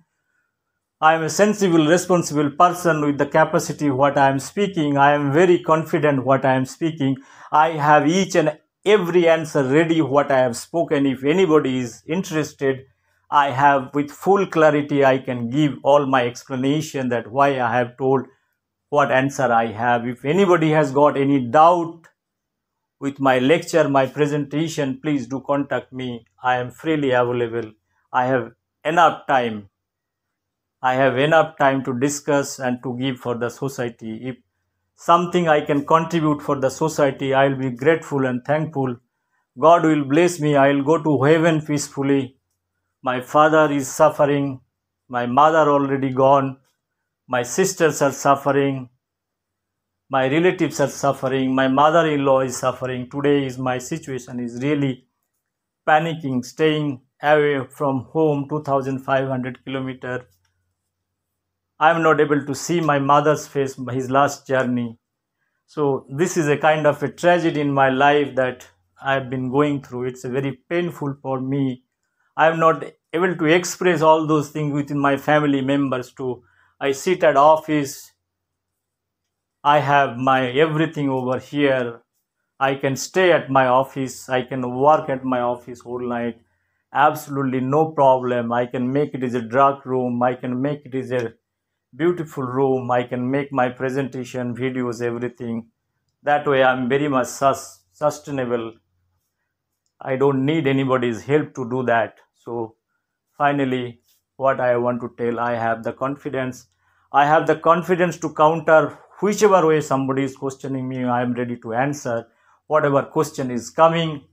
I am a sensible, responsible person with the capacity what I am speaking. I am very confident what I am speaking. I have each and every answer ready what I have spoken. If anybody is interested, I have with full clarity, I can give all my explanation that why I have told what answer I have. If anybody has got any doubt with my lecture, my presentation, please do contact me. I am freely available. I have enough time. I have enough time to discuss and to give for the society. If something I can contribute for the society, I will be grateful and thankful. God will bless me. I will go to heaven peacefully. My father is suffering. My mother already gone. My sisters are suffering. My relatives are suffering. My mother-in-law is suffering. Today is my situation is really panicking, staying away from home 2,500 kilometers. I am not able to see my mother's face, his last journey. So this is a kind of a tragedy in my life that I have been going through. It's a very painful for me. I am not able to express all those things within my family members too. I sit at office. I have my everything over here. I can stay at my office. I can work at my office all night. Absolutely no problem. I can make it as a dark room. I can make it as a beautiful room. I can make my presentation, videos, everything. That way I'm very much sustainable. I don't need anybody's help to do that. So finally, what I want to tell, I have the confidence. I have the confidence to counter whichever way somebody is questioning me. I am ready to answer whatever question is coming,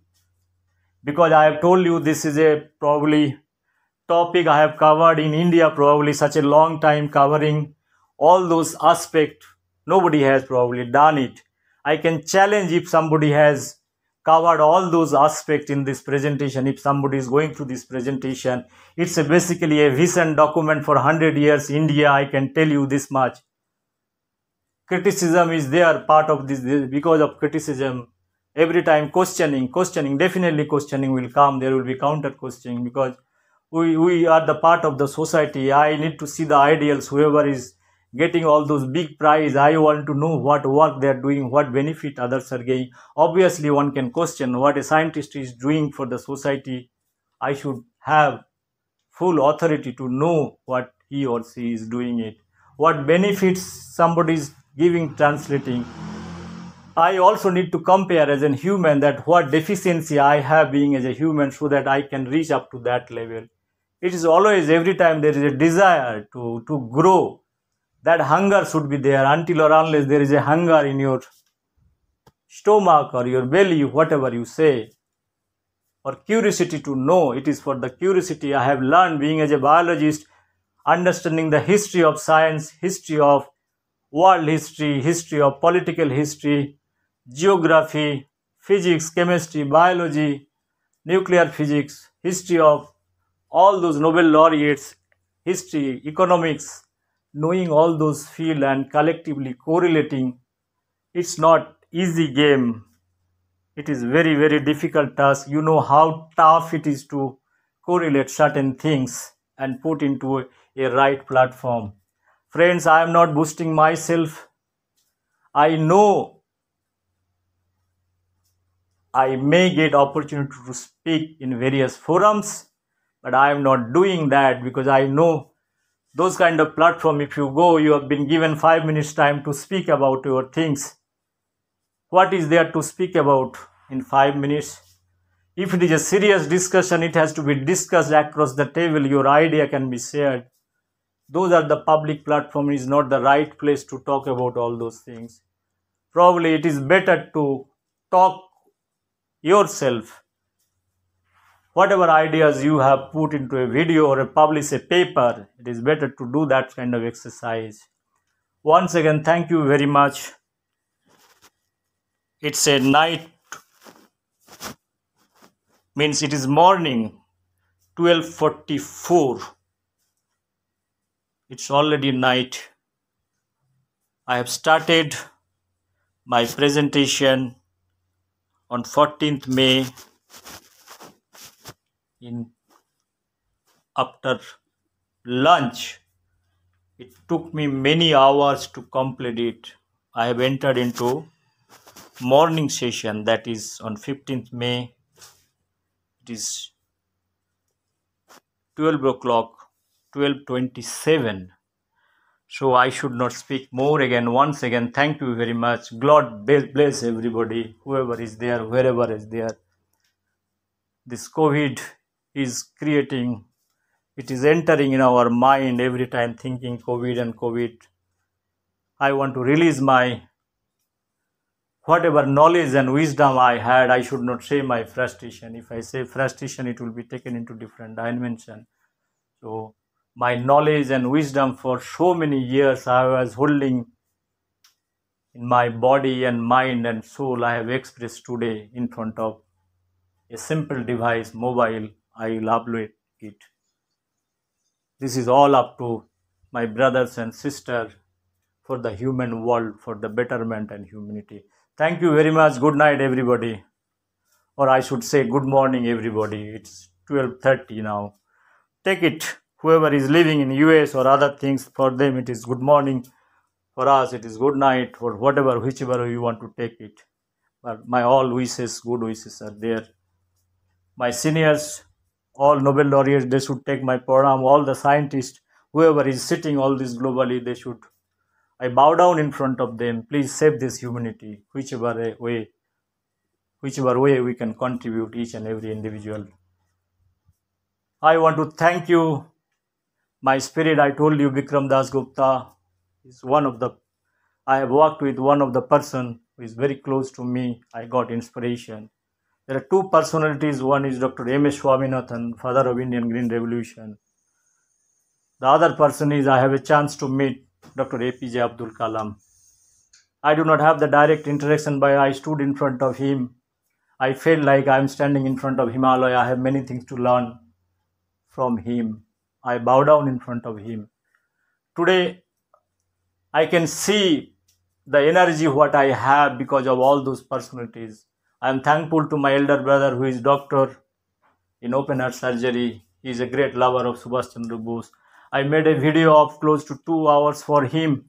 because I have told you this is a probably topic I have covered in India probably such a long time, covering all those aspects. Nobody has probably done it. I can challenge if somebody has covered all those aspects in this presentation. If somebody is going through this presentation, it's basically a vision document for 100 years India. I can tell you this much. Criticism is there, part of this. Because of criticism, every time questioning, definitely questioning will come. There will be counter questioning, because we are the part of the society. I need to see the ideals. Whoever is getting all those big prize, I want to know what work they are doing, what benefit others are getting. Obviously one can question what a scientist is doing for the society. I should have full authority to know what he or she is doing it, what benefits somebody is giving, translating. I also need to compare as a human that what deficiency I have being as a human, so that I can reach up to that level. It is always, every time there is a desire to grow, that hunger should be there. Until or unless there is a hunger in your stomach or your belly, whatever you say, or curiosity to know, it is for the curiosity. I have learned, being as a biologist, understanding the history of science, history of world history, history of political history, geography, physics, chemistry, biology, nuclear physics, history of all those Nobel laureates, history, economics, knowing all those fields and collectively correlating. It's not easy game. It is very, very difficult task. You know how tough it is to correlate certain things and put into a right platform. Friends, I am not boosting myself. I know I may get opportunity to speak in various forums, but I am not doing that, because I know those kind of platform, if you go, you have been given 5 minutes time to speak about your things. What is there to speak about in 5 minutes? If it is a serious discussion, it has to be discussed across the table. Your idea can be shared. Those are the public platform, is not the right place to talk about all those things. Probably it is better to talk yourself. Whatever ideas you have put into a video or publish a paper, it is better to do that kind of exercise. Once again, thank you very much. It's a night, means it is morning, 12:44. It's already night. I have started my presentation on 14th May after lunch. It took me many hours to complete it. I have entered into morning session, that is on 15th May. It is 12 o'clock, 12:27. So I should not speak more again. Once again, thank you very much. God bless everybody, whoever is there, wherever is there. This COVID is creating, it is entering in our mind every time, thinking COVID and COVID. I want to release my whatever knowledge and wisdom I had. I should not say my frustration. If I say frustration, it will be taken into different dimension. So my knowledge and wisdom for so many years I was holding in my body and mind and soul, I have expressed today in front of a simple device, mobile. I will upload it. This is all up to my brothers and sisters, for the human world, for the betterment and humanity. Thank you very much. Good night, everybody. Or I should say good morning, everybody. It's 12:30 now. Take it. Whoever is living in US or other things, for them it is good morning. For us it is good night, or whatever, whichever you want to take it. But my all wishes, good wishes are there. My seniors, all Nobel laureates, they should take my program. All the scientists, whoever is sitting all this globally, they should. I bow down in front of them. Please save this humanity, whichever way we can contribute, each and every individual. I want to thank you, my spirit. I told you, Vikram Das Gupta is one of the. I have worked with one of the person who is very close to me. I got inspiration. There are two personalities. One is Dr. M.S. Swaminathan, father of Indian Green Revolution. The other person is I have a chance to meet Dr. APJ Abdul Kalam. I do not have the direct interaction, but I stood in front of him. I felt like I am standing in front of Himalaya. I have many things to learn from him. I bow down in front of him. Today, I can see the energy what I have because of all those personalities. I am thankful to my elder brother who is doctor in open heart surgery. He is a great lover of Subhash Chandra Bose. I made a video of close to 2 hours for him.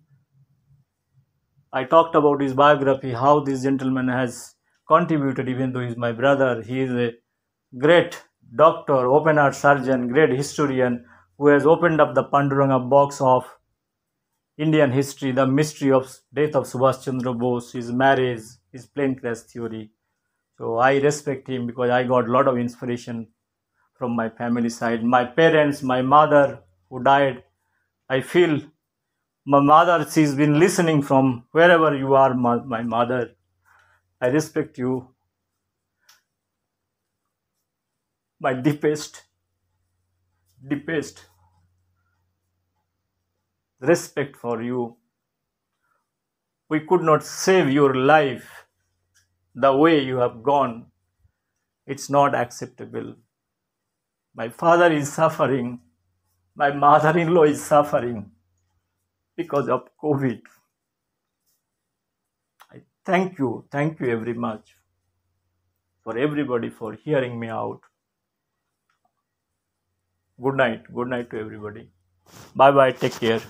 I talked about his biography, how this gentleman has contributed, even though he is my brother. He is a great doctor, open heart surgeon, great historian who has opened up the Panduranga box of Indian history, the mystery of death of Subhash Chandra Bose, his marriage, his plane crash theory. So I respect him because I got a lot of inspiration from my family side. My parents, my mother who died, I feel my mother, she's been listening from wherever you are, my mother. I respect you. My deepest respect for you. We could not save your life the way you have gone. It's not acceptable. My father is suffering. My mother-in-law is suffering because of COVID. I thank you very much for everybody for hearing me out. Good night to everybody. Bye bye, take care.